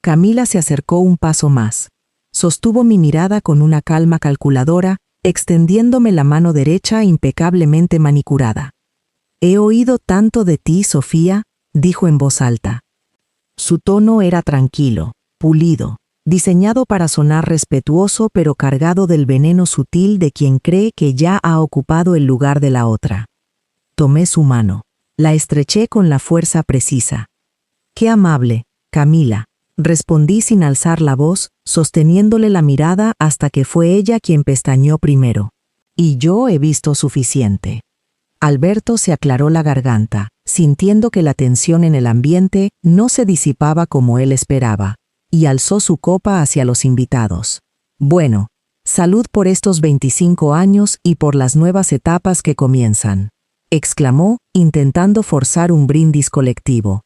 Camila se acercó un paso más. Sostuvo mi mirada con una calma calculadora, extendiéndome la mano derecha impecablemente manicurada. «He oído tanto de ti, Sofía», dijo en voz alta. Su tono era tranquilo, pulido, diseñado para sonar respetuoso pero cargado del veneno sutil de quien cree que ya ha ocupado el lugar de la otra. Tomé su mano. La estreché con la fuerza precisa. «Qué amable, Camila», respondí sin alzar la voz, sosteniéndole la mirada hasta que fue ella quien pestañeó primero. «Y yo he visto suficiente». Alberto se aclaró la garganta, sintiendo que la tensión en el ambiente no se disipaba como él esperaba, y alzó su copa hacia los invitados. «Bueno, salud por estos 25 años y por las nuevas etapas que comienzan», exclamó, intentando forzar un brindis colectivo.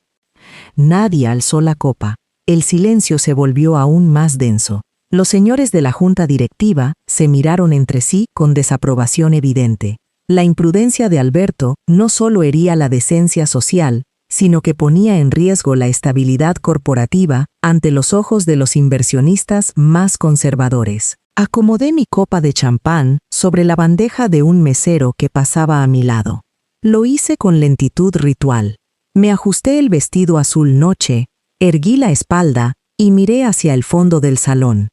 Nadie alzó la copa. El silencio se volvió aún más denso. Los señores de la junta directiva se miraron entre sí con desaprobación evidente. La imprudencia de Alberto no solo hería la decencia social, sino que ponía en riesgo la estabilidad corporativa ante los ojos de los inversionistas más conservadores. Acomodé mi copa de champán sobre la bandeja de un mesero que pasaba a mi lado. Lo hice con lentitud ritual. Me ajusté el vestido azul noche, erguí la espalda y miré hacia el fondo del salón.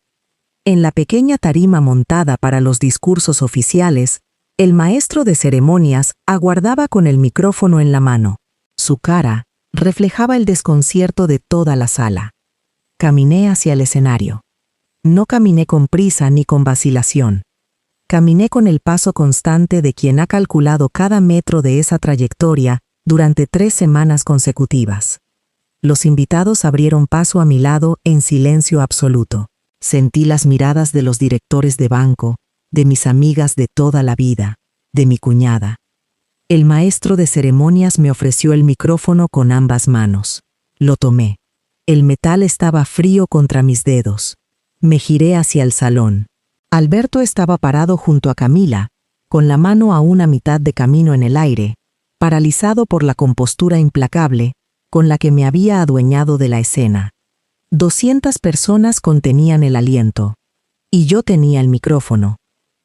En la pequeña tarima montada para los discursos oficiales, el maestro de ceremonias aguardaba con el micrófono en la mano. Su cara reflejaba el desconcierto de toda la sala. Caminé hacia el escenario. No caminé con prisa ni con vacilación. Caminé con el paso constante de quien ha calculado cada metro de esa trayectoria durante 3 semanas consecutivas. Los invitados abrieron paso a mi lado en silencio absoluto. Sentí las miradas de los directores de banco, de mis amigas de toda la vida, de mi cuñada. El maestro de ceremonias me ofreció el micrófono con ambas manos. Lo tomé. El metal estaba frío contra mis dedos. Me giré hacia el salón. Alberto estaba parado junto a Camila, con la mano aún a mitad de camino en el aire, paralizado por la compostura implacable con la que me había adueñado de la escena. 200 personas contenían el aliento, y yo tenía el micrófono.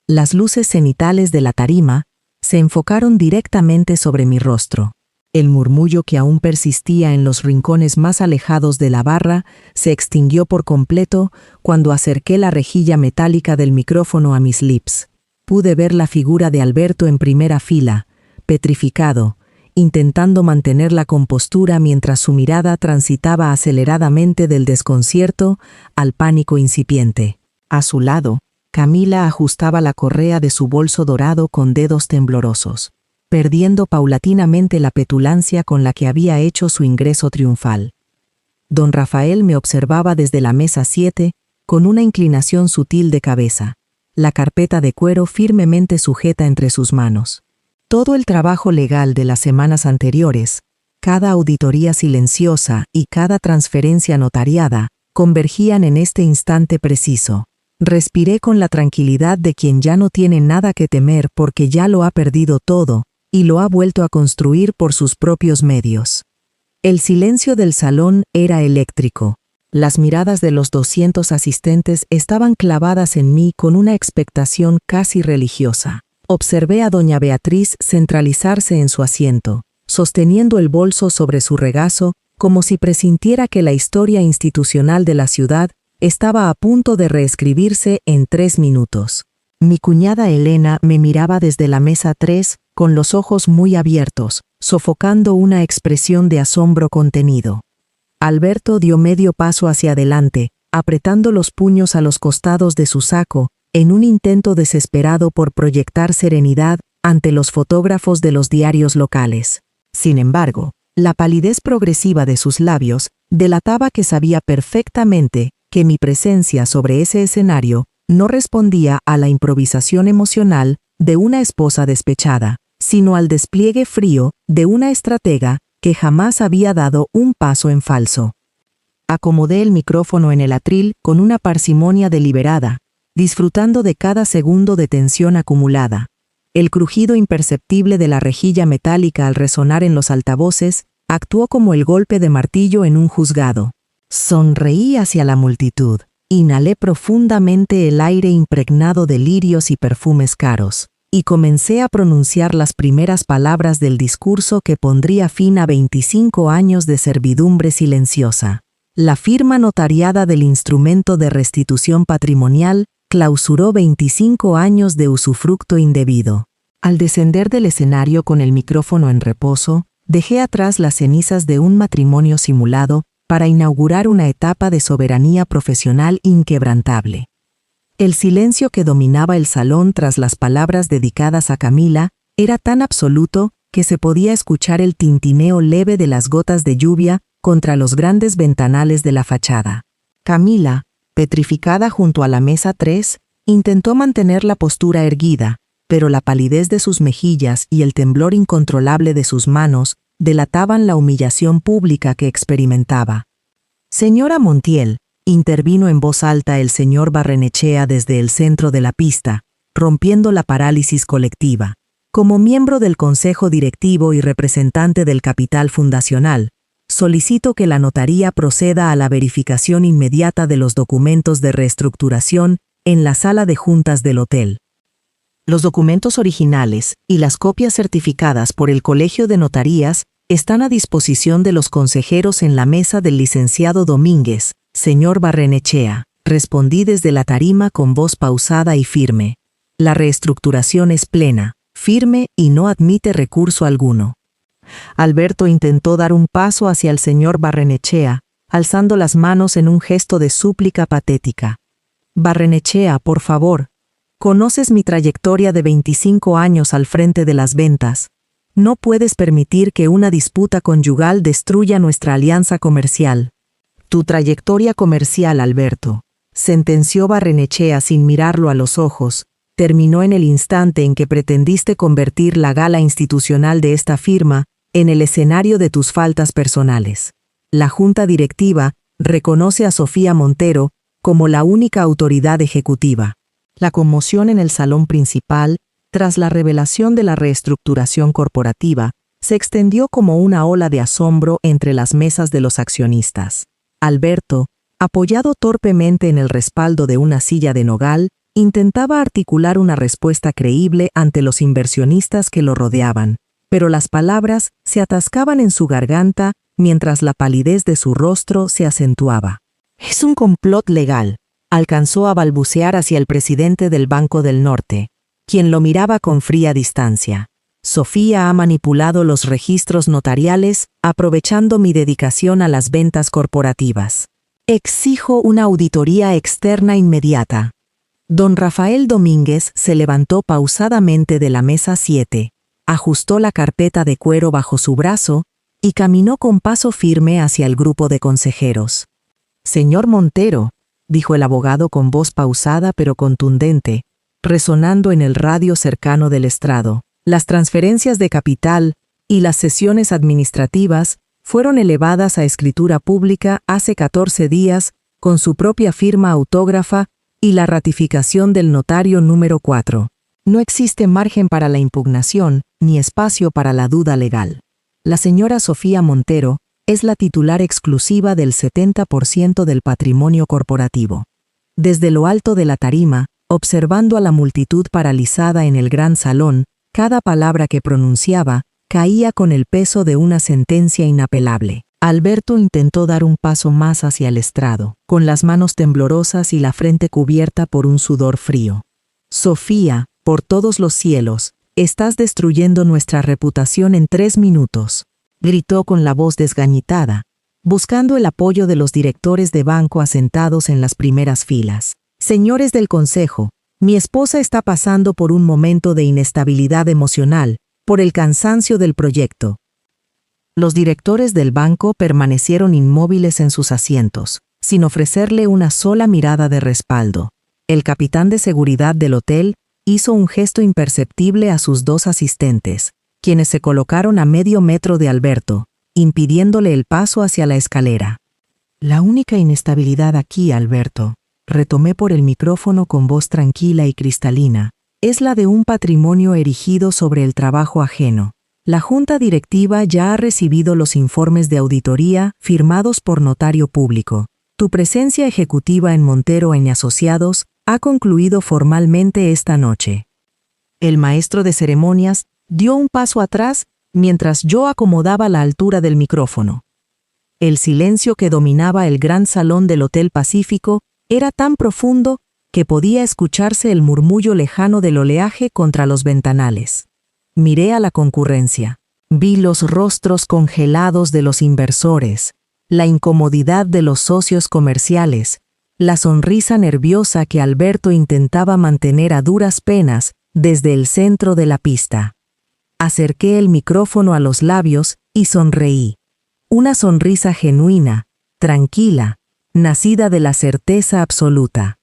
Las luces cenitales de la tarima se enfocaron directamente sobre mi rostro. El murmullo que aún persistía en los rincones más alejados de la barra se extinguió por completo cuando acerqué la rejilla metálica del micrófono a mis lips. Pude ver la figura de Alberto en primera fila, petrificado, intentando mantener la compostura mientras su mirada transitaba aceleradamente del desconcierto al pánico incipiente. A su lado, Camila ajustaba la correa de su bolso dorado con dedos temblorosos, perdiendo paulatinamente la petulancia con la que había hecho su ingreso triunfal. Don Rafael me observaba desde la mesa 7 con una inclinación sutil de cabeza, la carpeta de cuero firmemente sujeta entre sus manos. Todo el trabajo legal de las semanas anteriores, cada auditoría silenciosa y cada transferencia notariada, convergían en este instante preciso. Respiré con la tranquilidad de quien ya no tiene nada que temer porque ya lo ha perdido todo y lo ha vuelto a construir por sus propios medios. El silencio del salón era eléctrico. Las miradas de los 200 asistentes estaban clavadas en mí con una expectación casi religiosa. Observé a doña Beatriz centralizarse en su asiento, sosteniendo el bolso sobre su regazo, como si presintiera que la historia institucional de la ciudad estaba a punto de reescribirse en 3 minutos. Mi cuñada Elena me miraba desde la mesa 3, con los ojos muy abiertos, sofocando una expresión de asombro contenido. Alberto dio medio paso hacia adelante, apretando los puños a los costados de su saco, en un intento desesperado por proyectar serenidad ante los fotógrafos de los diarios locales. Sin embargo, la palidez progresiva de sus labios delataba que sabía perfectamente que mi presencia sobre ese escenario no respondía a la improvisación emocional de una esposa despechada, sino al despliegue frío de una estratega que jamás había dado un paso en falso. Acomodé el micrófono en el atril con una parsimonia deliberada, disfrutando de cada segundo de tensión acumulada. El crujido imperceptible de la rejilla metálica al resonar en los altavoces actuó como el golpe de martillo en un juzgado. Sonreí hacia la multitud. Inhalé profundamente el aire impregnado de lirios y perfumes caros, y comencé a pronunciar las primeras palabras del discurso que pondría fin a 25 años de servidumbre silenciosa. La firma notariada del instrumento de restitución patrimonial clausuró 25 años de usufructo indebido. Al descender del escenario con el micrófono en reposo, dejé atrás las cenizas de un matrimonio simulado para inaugurar una etapa de soberanía profesional inquebrantable. El silencio que dominaba el salón tras las palabras dedicadas a Camila era tan absoluto que se podía escuchar el tintineo leve de las gotas de lluvia contra los grandes ventanales de la fachada. Camila, petrificada junto a la mesa 3, intentó mantener la postura erguida, pero la palidez de sus mejillas y el temblor incontrolable de sus manos delataban la humillación pública que experimentaba. «Señora Montiel», intervino en voz alta el señor Barrenechea desde el centro de la pista, rompiendo la parálisis colectiva. «Como miembro del Consejo Directivo y representante del capital fundacional, solicito que la notaría proceda a la verificación inmediata de los documentos de reestructuración en la sala de juntas del hotel. Los documentos originales y las copias certificadas por el Colegio de Notarías están a disposición de los consejeros en la mesa del licenciado Domínguez, señor Barrenechea», respondí desde la tarima con voz pausada y firme. «La reestructuración es plena, firme y no admite recurso alguno». Alberto intentó dar un paso hacia el señor Barrenechea, alzando las manos en un gesto de súplica patética. «Barrenechea, por favor. Conoces mi trayectoria de 25 años al frente de las ventas. No puedes permitir que una disputa conyugal destruya nuestra alianza comercial». «Tu trayectoria comercial, Alberto», sentenció Barrenechea sin mirarlo a los ojos, «terminó en el instante en que pretendiste convertir la gala institucional de esta firma en el escenario de tus faltas personales. La Junta Directiva reconoce a Sofía Montero como la única autoridad ejecutiva». La conmoción en el salón principal, tras la revelación de la reestructuración corporativa, se extendió como una ola de asombro entre las mesas de los accionistas. Alberto, apoyado torpemente en el respaldo de una silla de nogal, intentaba articular una respuesta creíble ante los inversionistas que lo rodeaban, pero las palabras se atascaban en su garganta mientras la palidez de su rostro se acentuaba. «Es un complot legal», alcanzó a balbucear hacia el presidente del Banco del Norte, quien lo miraba con fría distancia. «Sofía ha manipulado los registros notariales aprovechando mi dedicación a las ventas corporativas. Exijo una auditoría externa inmediata». Don Rafael Domínguez se levantó pausadamente de la mesa 7, ajustó la carpeta de cuero bajo su brazo y caminó con paso firme hacia el grupo de consejeros. «Señor Montero», dijo el abogado con voz pausada pero contundente, resonando en el radio cercano del estrado. «Las transferencias de capital y las sesiones administrativas fueron elevadas a escritura pública hace 14 días con su propia firma autógrafa y la ratificación del notario número 4. No existe margen para la impugnación ni espacio para la duda legal. La señora Sofía Montero es la titular exclusiva del 70% del patrimonio corporativo». Desde lo alto de la tarima, observando a la multitud paralizada en el gran salón, cada palabra que pronunciaba caía con el peso de una sentencia inapelable. Alberto intentó dar un paso más hacia el estrado, con las manos temblorosas y la frente cubierta por un sudor frío. «Sofía, por todos los cielos, estás destruyendo nuestra reputación en 3 minutos», gritó con la voz desgañitada, buscando el apoyo de los directores de banco asentados en las primeras filas. «Señores del Consejo, mi esposa está pasando por un momento de inestabilidad emocional, por el cansancio del proyecto». Los directores del banco permanecieron inmóviles en sus asientos, sin ofrecerle una sola mirada de respaldo. El capitán de seguridad del hotel hizo un gesto imperceptible a sus 2 asistentes, quienes se colocaron a medio metro de Alberto, impidiéndole el paso hacia la escalera. «La única inestabilidad aquí, Alberto», retomé por el micrófono con voz tranquila y cristalina, «es la de un patrimonio erigido sobre el trabajo ajeno. La junta directiva ya ha recibido los informes de auditoría firmados por notario público. Tu presencia ejecutiva en Montero & Asociados ha concluido formalmente esta noche. El maestro de ceremonias dio un paso atrás mientras yo acomodaba la altura del micrófono. El silencio que dominaba el gran salón del Hotel Pacífico era tan profundo que podía escucharse el murmullo lejano del oleaje contra los ventanales. Miré a la concurrencia. Vi los rostros congelados de los inversores, la incomodidad de los socios comerciales, la sonrisa nerviosa que Alberto intentaba mantener a duras penas desde el centro de la pista. Acerqué el micrófono a los labios y sonreí. Una sonrisa genuina, tranquila, nacida de la certeza absoluta.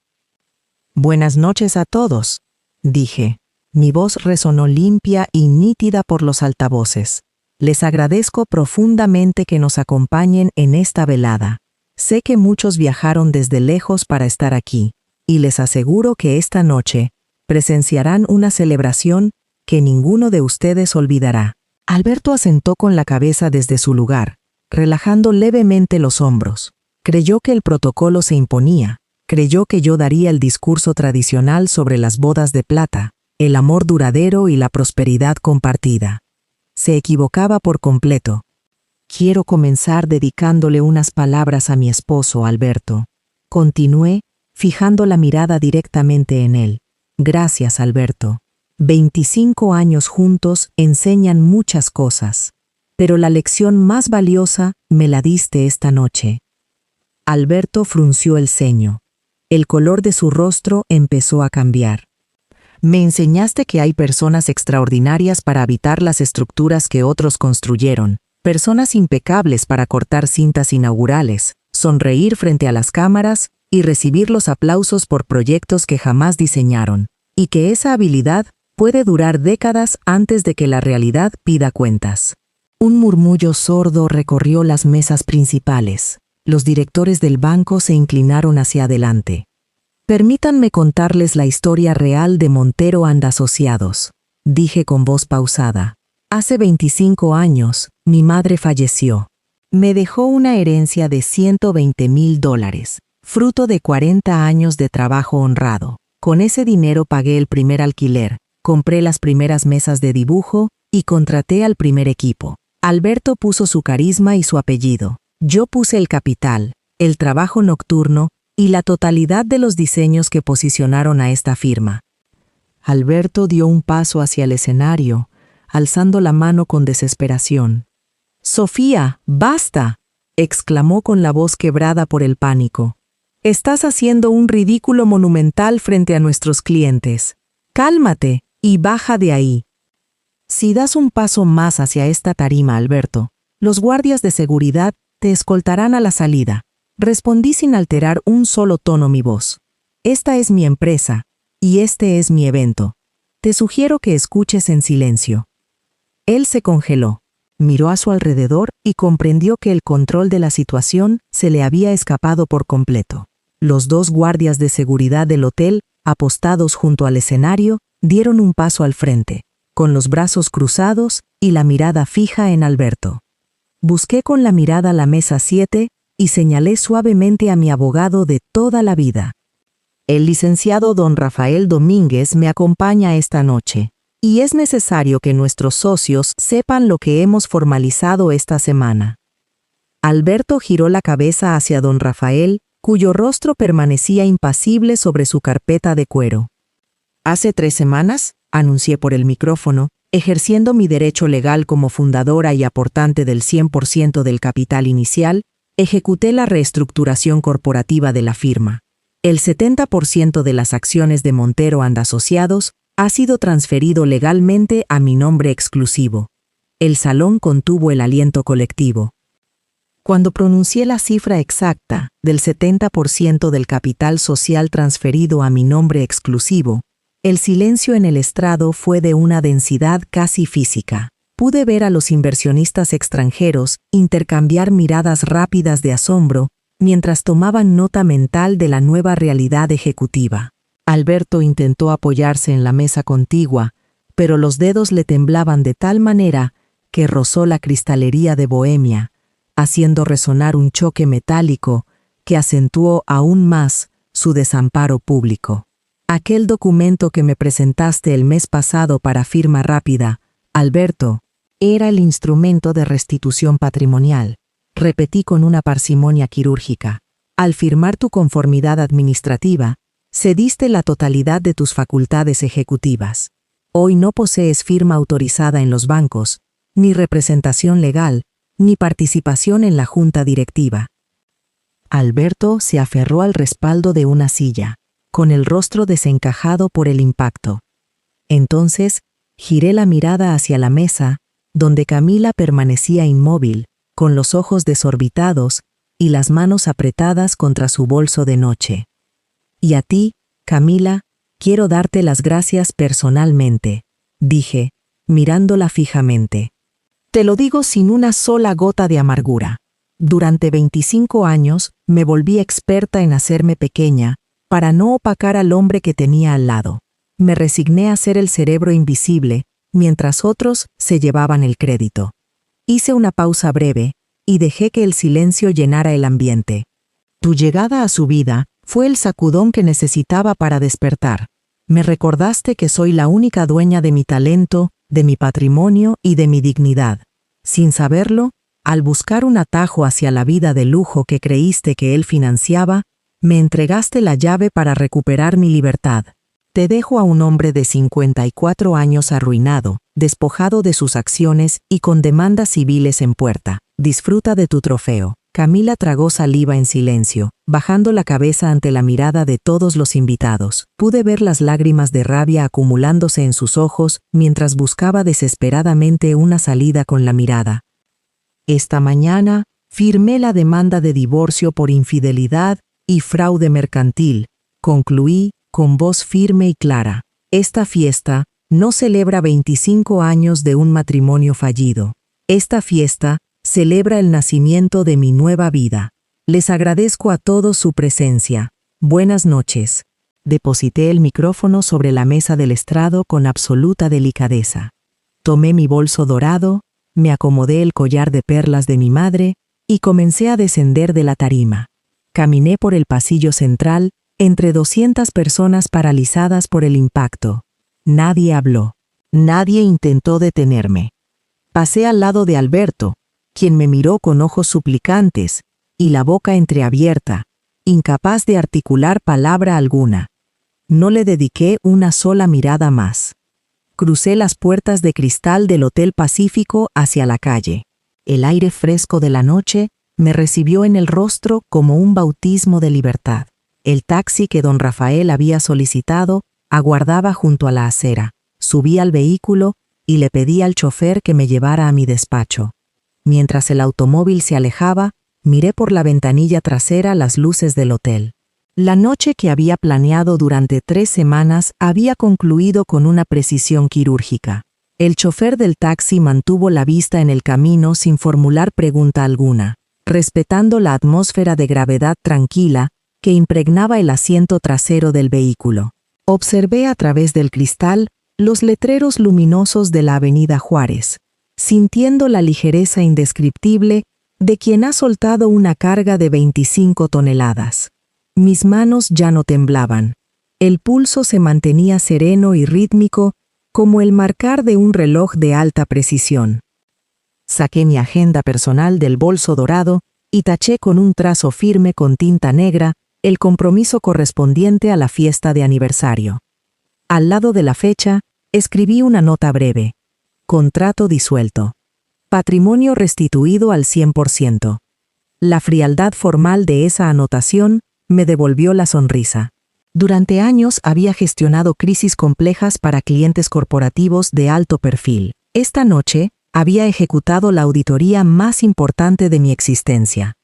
«Buenas noches a todos», dije. Mi voz resonó limpia y nítida por los altavoces. Les agradezco profundamente que nos acompañen en esta velada. Sé que muchos viajaron desde lejos para estar aquí, y les aseguro que esta noche presenciarán una celebración que ninguno de ustedes olvidará. Alberto asentó con la cabeza desde su lugar, relajando levemente los hombros. Creyó que el protocolo se imponía. Creyó que yo daría el discurso tradicional sobre las bodas de plata, el amor duradero y la prosperidad compartida. Se equivocaba por completo. Quiero comenzar dedicándole unas palabras a mi esposo, Alberto. Continué, fijando la mirada directamente en él. Gracias, Alberto. 25 años juntos enseñan muchas cosas, pero la lección más valiosa me la diste esta noche. Alberto frunció el ceño. El color de su rostro empezó a cambiar. Me enseñaste que hay personas extraordinarias para habitar las estructuras que otros construyeron, personas impecables para cortar cintas inaugurales, sonreír frente a las cámaras y recibir los aplausos por proyectos que jamás diseñaron, y que esa habilidad puede durar décadas antes de que la realidad pida cuentas. Un murmullo sordo recorrió las mesas principales. Los directores del banco se inclinaron hacia adelante. Permítanme contarles la historia real de Montero & Asociados, dije con voz pausada. Hace 25 años, mi madre falleció. Me dejó una herencia de $120,000, fruto de 40 años de trabajo honrado. Con ese dinero pagué el primer alquiler, compré las primeras mesas de dibujo y contraté al primer equipo. Alberto puso su carisma y su apellido. Yo puse el capital, el trabajo nocturno y la totalidad de los diseños que posicionaron a esta firma. Alberto dio un paso hacia el escenario, alzando la mano con desesperación. «Sofía, basta», exclamó con la voz quebrada por el pánico. «Estás haciendo un ridículo monumental frente a nuestros clientes. Cálmate y baja de ahí». Si das un paso más hacia esta tarima, Alberto, los guardias de seguridad te escoltarán a la salida. Respondí sin alterar un solo tono mi voz. Esta es mi empresa, y este es mi evento. Te sugiero que escuches en silencio. Él se congeló, miró a su alrededor y comprendió que el control de la situación se le había escapado por completo. Los dos guardias de seguridad del hotel, apostados junto al escenario, dieron un paso al frente, con los brazos cruzados y la mirada fija en Alberto. Busqué con la mirada la mesa 7 y señalé suavemente a mi abogado de toda la vida. El licenciado don Rafael Domínguez me acompaña esta noche, y es necesario que nuestros socios sepan lo que hemos formalizado esta semana. Alberto giró la cabeza hacia don Rafael, cuyo rostro permanecía impasible sobre su carpeta de cuero. Hace 3 semanas, anuncié por el micrófono, ejerciendo mi derecho legal como fundadora y aportante del 100% del capital inicial, ejecuté la reestructuración corporativa de la firma. El 70% de las acciones de Montero & Asociados ha sido transferido legalmente a mi nombre exclusivo. El salón contuvo el aliento colectivo. Cuando pronuncié la cifra exacta del 70% del capital social transferido a mi nombre exclusivo, el silencio en el estrado fue de una densidad casi física. Pude ver a los inversionistas extranjeros intercambiar miradas rápidas de asombro mientras tomaban nota mental de la nueva realidad ejecutiva. Alberto intentó apoyarse en la mesa contigua, pero los dedos le temblaban de tal manera que rozó la cristalería de Bohemia, haciendo resonar un choque metálico que acentuó aún más su desamparo público. Aquel documento que me presentaste el mes pasado para firma rápida, Alberto, era el instrumento de restitución patrimonial, repetí con una parsimonia quirúrgica. Al firmar tu conformidad administrativa, cediste la totalidad de tus facultades ejecutivas. Hoy no posees firma autorizada en los bancos, ni representación legal, ni participación en la junta directiva. Alberto se aferró al respaldo de una silla, con el rostro desencajado por el impacto. Entonces, giré la mirada hacia la mesa, donde Camila permanecía inmóvil, con los ojos desorbitados y las manos apretadas contra su bolso de noche. Y a ti, Camila, quiero darte las gracias personalmente, dije, mirándola fijamente. Te lo digo sin una sola gota de amargura. Durante 25 años me volví experta en hacerme pequeña para no opacar al hombre que tenía al lado. Me resigné a ser el cerebro invisible mientras otros se llevaban el crédito. Hice una pausa breve y dejé que el silencio llenara el ambiente. Tu llegada a su vida fue el sacudón que necesitaba para despertar. Me recordaste que soy la única dueña de mi talento, de mi patrimonio y de mi dignidad. Sin saberlo, al buscar un atajo hacia la vida de lujo que creíste que él financiaba, me entregaste la llave para recuperar mi libertad. Te dejo a un hombre de 54 años arruinado, despojado de sus acciones y con demandas civiles en puerta. Disfruta de tu trofeo. Camila tragó saliva en silencio, bajando la cabeza ante la mirada de todos los invitados. Pude ver las lágrimas de rabia acumulándose en sus ojos mientras buscaba desesperadamente una salida con la mirada. Esta mañana firmé la demanda de divorcio por infidelidad y fraude mercantil, concluí con voz firme y clara. Esta fiesta no celebra 25 años de un matrimonio fallido. Esta fiesta celebra el nacimiento de mi nueva vida. Les agradezco a todos su presencia. Buenas noches. Deposité el micrófono sobre la mesa del estrado con absoluta delicadeza. Tomé mi bolso dorado, me acomodé el collar de perlas de mi madre y comencé a descender de la tarima. Caminé por el pasillo central, entre 200 personas paralizadas por el impacto. Nadie habló. Nadie intentó detenerme. Pasé al lado de Alberto, quien me miró con ojos suplicantes y la boca entreabierta, incapaz de articular palabra alguna. No le dediqué una sola mirada más. Crucé las puertas de cristal del Hotel Pacífico hacia la calle. El aire fresco de la noche me recibió en el rostro como un bautismo de libertad. El taxi que don Rafael había solicitado aguardaba junto a la acera. Subí al vehículo y le pedí al chofer que me llevara a mi despacho. Mientras el automóvil se alejaba, miré por la ventanilla trasera las luces del hotel. La noche que había planeado durante 3 semanas había concluido con una precisión quirúrgica. El chofer del taxi mantuvo la vista en el camino sin formular pregunta alguna, respetando la atmósfera de gravedad tranquila que impregnaba el asiento trasero del vehículo. Observé a través del cristal los letreros luminosos de la Avenida Juárez, sintiendo la ligereza indescriptible de quien ha soltado una carga de 25 toneladas. Mis manos ya no temblaban. El pulso se mantenía sereno y rítmico como el marcar de un reloj de alta precisión. Saqué mi agenda personal del bolso dorado y taché con un trazo firme con tinta negra el compromiso correspondiente a la fiesta de aniversario. Al lado de la fecha, escribí una nota breve. Contrato disuelto. Patrimonio restituido al 100%. La frialdad formal de esa anotación me devolvió la sonrisa. Durante años había gestionado crisis complejas para clientes corporativos de alto perfil. Esta noche había ejecutado la auditoría más importante de mi existencia.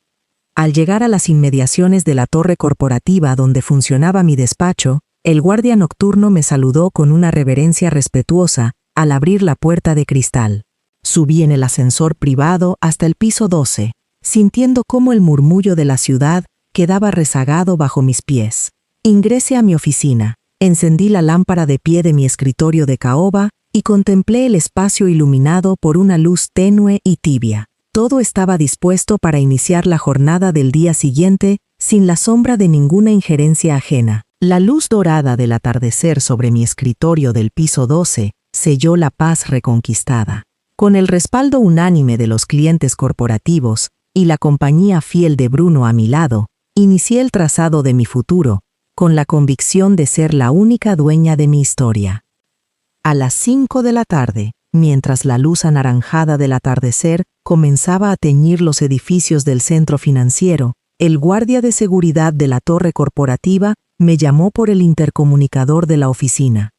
Al llegar a las inmediaciones de la torre corporativa donde funcionaba mi despacho, el guardia nocturno me saludó con una reverencia respetuosa al abrir la puerta de cristal. Subí en el ascensor privado hasta el piso 12, sintiendo cómo el murmullo de la ciudad quedaba rezagado bajo mis pies. Ingresé a mi oficina, encendí la lámpara de pie de mi escritorio de caoba y contemplé el espacio iluminado por una luz tenue y tibia. Todo estaba dispuesto para iniciar la jornada del día siguiente, sin la sombra de ninguna injerencia ajena. La luz dorada del atardecer sobre mi escritorio del piso 12 selló la paz reconquistada. Con el respaldo unánime de los clientes corporativos y la compañía fiel de Bruno a mi lado, inicié el trazado de mi futuro, con la convicción de ser la única dueña de mi historia. A las 5 de la tarde, mientras la luz anaranjada del atardecer comenzaba a teñir los edificios del centro financiero, el guardia de seguridad de la torre corporativa me llamó por el intercomunicador de la oficina.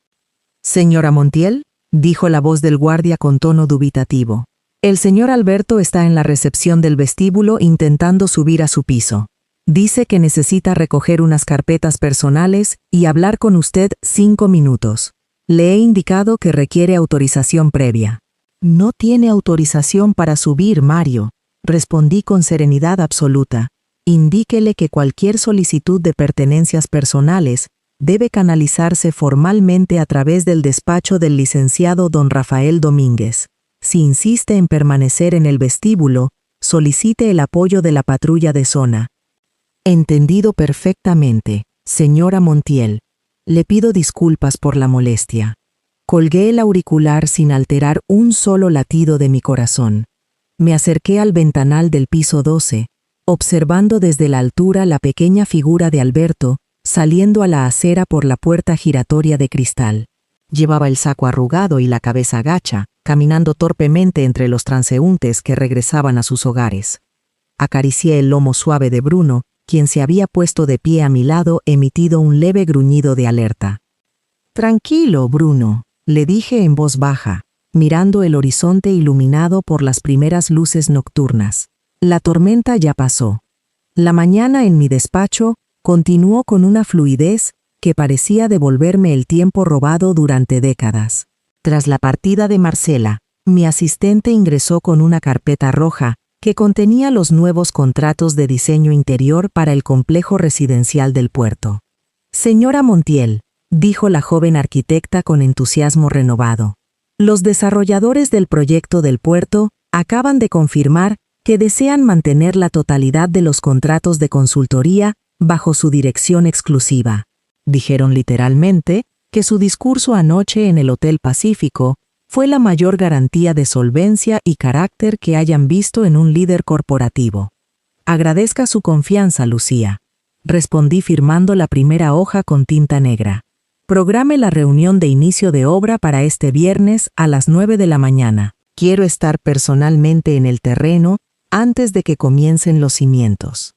«Señora Montiel», dijo la voz del guardia con tono dubitativo. «El señor Alberto está en la recepción del vestíbulo intentando subir a su piso. Dice que necesita recoger unas carpetas personales y hablar con usted 5 minutos. Le he indicado que requiere autorización previa». «No tiene autorización para subir, Mario», respondí con serenidad absoluta. «Indíquele que cualquier solicitud de pertenencias personales debe canalizarse formalmente a través del despacho del licenciado don Rafael Domínguez. Si insiste en permanecer en el vestíbulo, solicite el apoyo de la patrulla de zona». «Entendido perfectamente, señora Montiel. Le pido disculpas por la molestia». Colgué el auricular sin alterar un solo latido de mi corazón. Me acerqué al ventanal del piso 12, observando desde la altura la pequeña figura de Alberto saliendo a la acera por la puerta giratoria de cristal. Llevaba el saco arrugado y la cabeza gacha, caminando torpemente entre los transeúntes que regresaban a sus hogares. Acaricié el lomo suave de Bruno, quien se había puesto de pie a mi lado, emitido un leve gruñido de alerta. «Tranquilo, Bruno», le dije en voz baja, mirando el horizonte iluminado por las primeras luces nocturnas. La tormenta ya pasó. La mañana en mi despacho continuó con una fluidez que parecía devolverme el tiempo robado durante décadas. Tras la partida de Marcela, mi asistente ingresó con una carpeta roja que contenía los nuevos contratos de diseño interior para el complejo residencial del puerto. «Señora Montiel», dijo la joven arquitecta con entusiasmo renovado, «los desarrolladores del proyecto del puerto acaban de confirmar que desean mantener la totalidad de los contratos de consultoría bajo su dirección exclusiva. Dijeron literalmente que su discurso anoche en el Hotel Pacífico fue la mayor garantía de solvencia y carácter que hayan visto en un líder corporativo. Agradezca su confianza, Lucía», respondí firmando la primera hoja con tinta negra. «Programe la reunión de inicio de obra para este viernes a las 9 de la mañana. Quiero estar personalmente en el terreno antes de que comiencen los cimientos».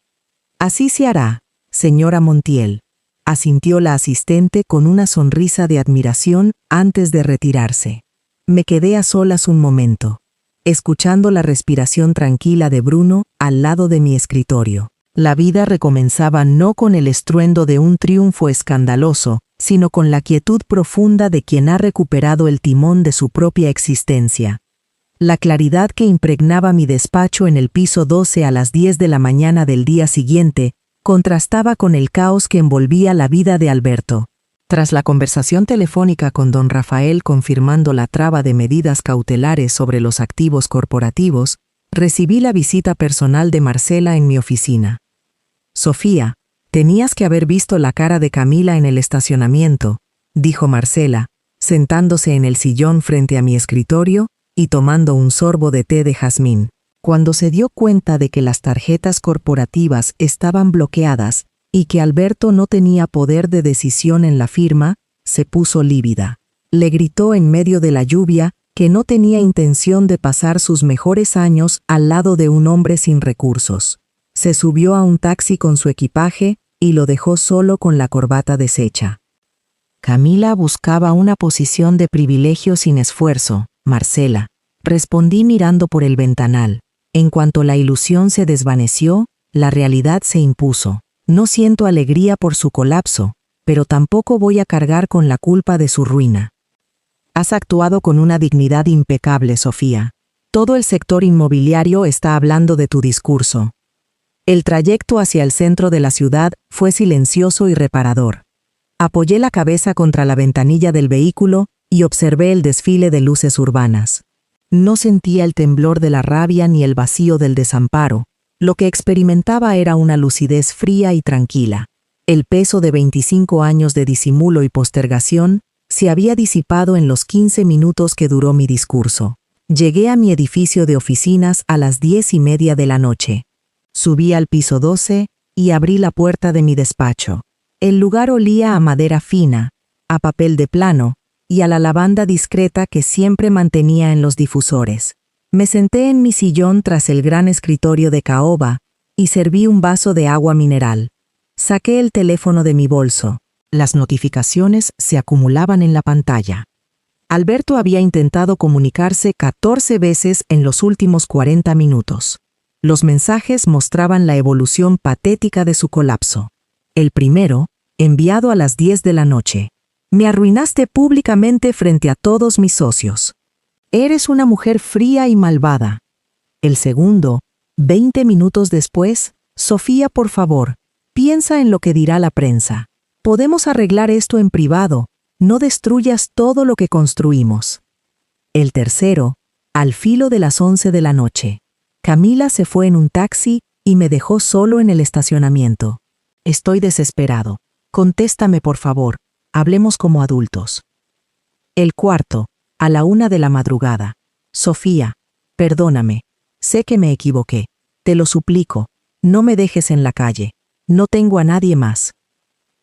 «Así se hará, señora Montiel», asintió la asistente con una sonrisa de admiración antes de retirarse. Me quedé a solas un momento, escuchando la respiración tranquila de Bruno al lado de mi escritorio. La vida recomenzaba no con el estruendo de un triunfo escandaloso, sino con la quietud profunda de quien ha recuperado el timón de su propia existencia. La claridad que impregnaba mi despacho en el piso 12 a las 10 de la mañana del día siguiente contrastaba con el caos que envolvía la vida de Alberto. Tras la conversación telefónica con don Rafael confirmando la traba de medidas cautelares sobre los activos corporativos, recibí la visita personal de Marcela en mi oficina. «Sofía, tenías que haber visto la cara de Camila en el estacionamiento», dijo Marcela, sentándose en el sillón frente a mi escritorio y tomando un sorbo de té de jazmín. Cuando se dio cuenta de que las tarjetas corporativas estaban bloqueadas y que Alberto no tenía poder de decisión en la firma, se puso lívida. Le gritó en medio de la lluvia que no tenía intención de pasar sus mejores años al lado de un hombre sin recursos. Se subió a un taxi con su equipaje y lo dejó solo con la corbata deshecha. «Camila buscaba una posición de privilegio sin esfuerzo, Marcela», respondí mirando por el ventanal. En cuanto la ilusión se desvaneció, la realidad se impuso. No siento alegría por su colapso, pero tampoco voy a cargar con la culpa de su ruina. Has actuado con una dignidad impecable, Sofía. Todo el sector inmobiliario está hablando de tu discurso. El trayecto hacia el centro de la ciudad fue silencioso y reparador. Apoyé la cabeza contra la ventanilla del vehículo y observé el desfile de luces urbanas. No sentía el temblor de la rabia ni el vacío del desamparo. Lo que experimentaba era una lucidez fría y tranquila. El peso de 25 años de disimulo y postergación se había disipado en los 15 minutos que duró mi discurso. Llegué a mi edificio de oficinas a las 10:30 de la noche. Subí al piso 12 y abrí la puerta de mi despacho. El lugar olía a madera fina, a papel de plano y a la lavanda discreta que siempre mantenía en los difusores. Me senté en mi sillón tras el gran escritorio de caoba y serví un vaso de agua mineral. Saqué el teléfono de mi bolso. Las notificaciones se acumulaban en la pantalla. Alberto había intentado comunicarse 14 veces en los últimos 40 minutos. Los mensajes mostraban la evolución patética de su colapso. El primero, enviado a las 10 de la noche. Me arruinaste públicamente frente a todos mis socios. Eres una mujer fría y malvada. El segundo, 20 minutos después, Sofía, por favor, piensa en lo que dirá la prensa. Podemos arreglar esto en privado. No destruyas todo lo que construimos. El tercero, al filo de las 11 de la noche. Camila se fue en un taxi y me dejó solo en el estacionamiento. Estoy desesperado. Contéstame, por favor. Hablemos como adultos. El cuarto, a la 1 de la madrugada. Sofía, perdóname. Sé que me equivoqué. Te lo suplico. No me dejes en la calle. No tengo a nadie más.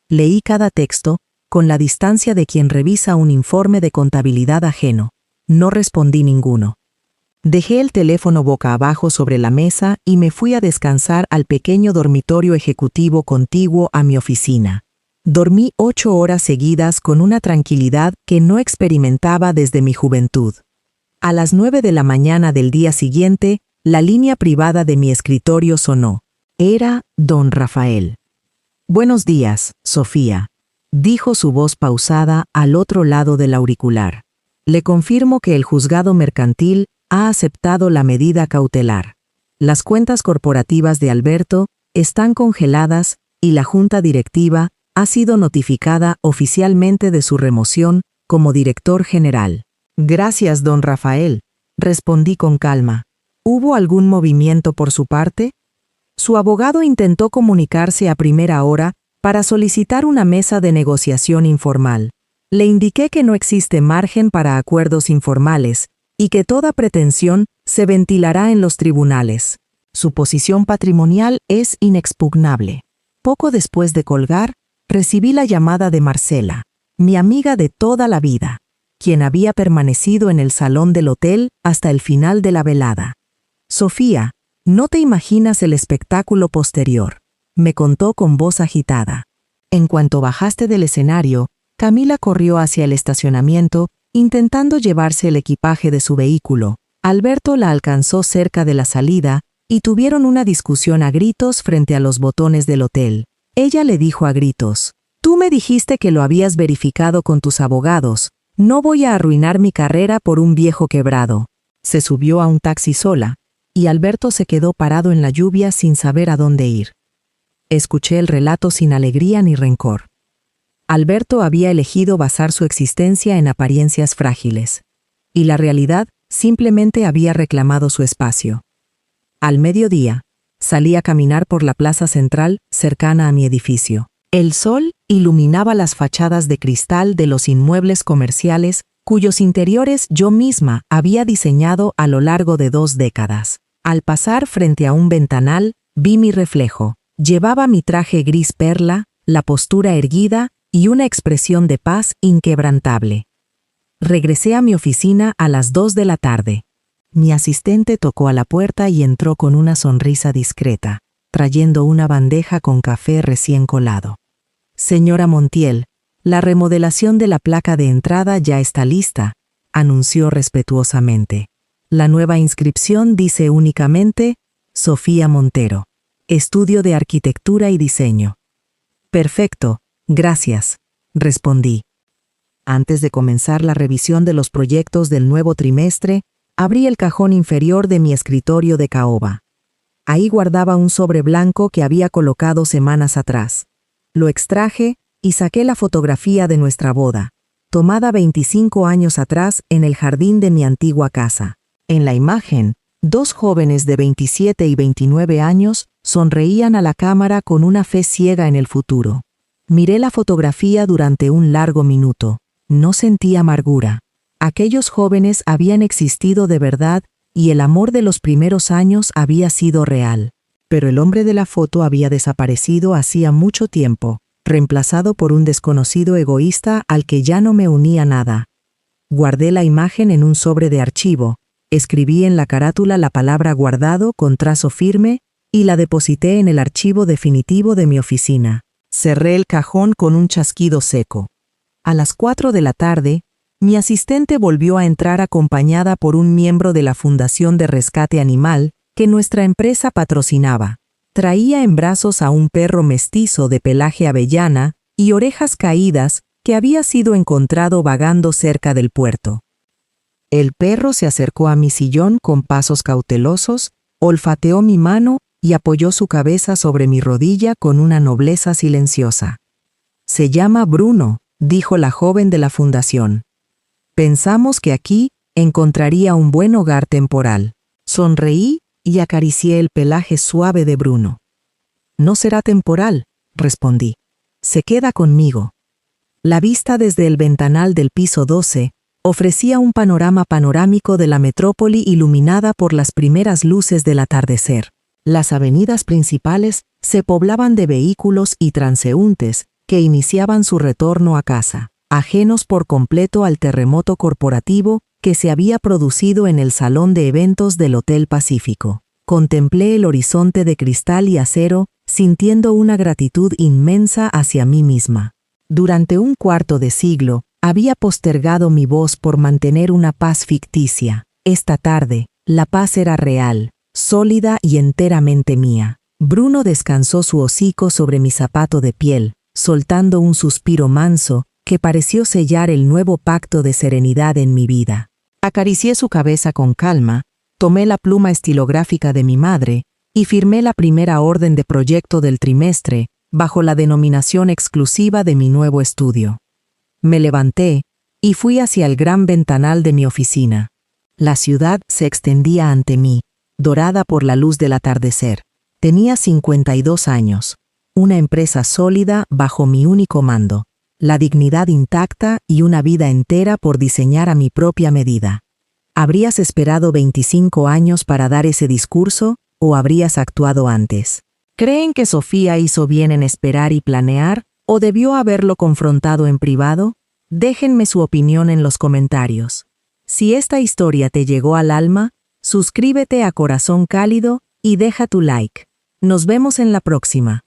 Leí cada texto, con la distancia de quien revisa un informe de contabilidad ajeno. No respondí ninguno. Dejé el teléfono boca abajo sobre la mesa y me fui a descansar al pequeño dormitorio ejecutivo contiguo a mi oficina. Dormí 8 horas seguidas con una tranquilidad que no experimentaba desde mi juventud. A las 9 de la mañana del día siguiente, la línea privada de mi escritorio sonó. Era don Rafael. Buenos días, Sofía, dijo su voz pausada al otro lado del auricular. Le confirmo que el juzgado mercantil ha aceptado la medida cautelar. Las cuentas corporativas de Alberto están congeladas y la junta directiva ha sido notificada oficialmente de su remoción como director general. Gracias, don Rafael, respondí con calma. ¿Hubo algún movimiento por su parte? Su abogado intentó comunicarse a primera hora para solicitar una mesa de negociación informal. Le indiqué que no existe margen para acuerdos informales y que toda pretensión se ventilará en los tribunales. Su posición patrimonial es inexpugnable. Poco después de colgar, recibí la llamada de Marcela, mi amiga de toda la vida, quien había permanecido en el salón del hotel hasta el final de la velada. Sofía, no te imaginas el espectáculo posterior, me contó con voz agitada. En cuanto bajaste del escenario, Camila corrió hacia el estacionamiento, intentando llevarse el equipaje de su vehículo. Alberto la alcanzó cerca de la salida y tuvieron una discusión a gritos frente a los botones del hotel. Ella le dijo a gritos, «Tú me dijiste que lo habías verificado con tus abogados. No voy a arruinar mi carrera por un viejo quebrado». Se subió a un taxi sola, y Alberto se quedó parado en la lluvia sin saber a dónde ir. Escuché el relato sin alegría ni rencor. Alberto había elegido basar su existencia en apariencias frágiles, y la realidad simplemente había reclamado su espacio. Al mediodía, salí a caminar por la plaza central cercana a mi edificio. El sol iluminaba las fachadas de cristal de los inmuebles comerciales cuyos interiores yo misma había diseñado a lo largo de 2 décadas. Al pasar frente a un ventanal, vi mi reflejo. Llevaba mi traje gris perla, la postura erguida y una expresión de paz inquebrantable. Regresé a mi oficina a las 2 de la tarde. Mi asistente tocó a la puerta y entró con una sonrisa discreta, trayendo una bandeja con café recién colado. Señora Montiel, la remodelación de la placa de entrada ya está lista, anunció respetuosamente. La nueva inscripción dice únicamente Sofía Montero, Estudio de Arquitectura y Diseño. Perfecto, gracias, respondí. Antes de comenzar la revisión de los proyectos del nuevo trimestre, abrí el cajón inferior de mi escritorio de caoba. Ahí guardaba un sobre blanco que había colocado semanas atrás. Lo extraje y saqué la fotografía de nuestra boda. tomada 25 años atrás en el jardín de mi antigua casa. En la imagen, 2 jóvenes de 27 y 29 años sonreían a la cámara con una fe ciega en el futuro. Miré la fotografía durante un largo minuto. No sentí amargura. Aquellos jóvenes habían existido de verdad y el amor de los primeros años había sido real. Pero el hombre de la foto había desaparecido hacía mucho tiempo, reemplazado por un desconocido egoísta al que ya no me unía nada. Guardé la imagen en un sobre de archivo, escribí en la carátula la palabra guardado con trazo firme y la deposité en el archivo definitivo de mi oficina. Cerré el cajón con un chasquido seco. A las 4 de la tarde, mi asistente volvió a entrar acompañada por un miembro de la Fundación de Rescate Animal que nuestra empresa patrocinaba. Traía en brazos a un perro mestizo de pelaje avellana y orejas caídas que había sido encontrado vagando cerca del puerto. El perro se acercó a mi sillón con pasos cautelosos, olfateó mi mano y apoyó su cabeza sobre mi rodilla con una nobleza silenciosa. «Se llama Bruno», dijo la joven de la fundación. «Pensamos que aquí encontraría un buen hogar temporal». Sonreí y acaricié el pelaje suave de Bruno. «No será temporal», respondí. «Se queda conmigo». La vista desde el ventanal del piso 12 ofrecía un panorama panorámico de la metrópoli iluminada por las primeras luces del atardecer. Las avenidas principales se poblaban de vehículos y transeúntes que iniciaban su retorno a casa, ajenos por completo al terremoto corporativo que se había producido en el salón de eventos del Hotel Pacífico. Contemplé el horizonte de cristal y acero, sintiendo una gratitud inmensa hacia mí misma. Durante un cuarto de siglo, había postergado mi voz por mantener una paz ficticia. Esta tarde, la paz era real, sólida y enteramente mía. Bruno descansó su hocico sobre mi zapato de piel, soltando un suspiro manso que pareció sellar el nuevo pacto de serenidad en mi vida. Acaricié su cabeza con calma, tomé la pluma estilográfica de mi madre y firmé la primera orden de proyecto del trimestre bajo la denominación exclusiva de mi nuevo estudio. Me levanté y fui hacia el gran ventanal de mi oficina. La ciudad se extendía ante mí, dorada por la luz del atardecer. Tenía 52 años, una empresa sólida bajo mi único mando, la dignidad intacta y una vida entera por diseñar a mi propia medida. ¿Habrías esperado 25 años para dar ese discurso o habrías actuado antes? ¿Creen que Sofía hizo bien en esperar y planear o debió haberlo confrontado en privado? Déjenme su opinión en los comentarios. Si esta historia te llegó al alma, suscríbete a Corazón Cálido y deja tu like. Nos vemos en la próxima.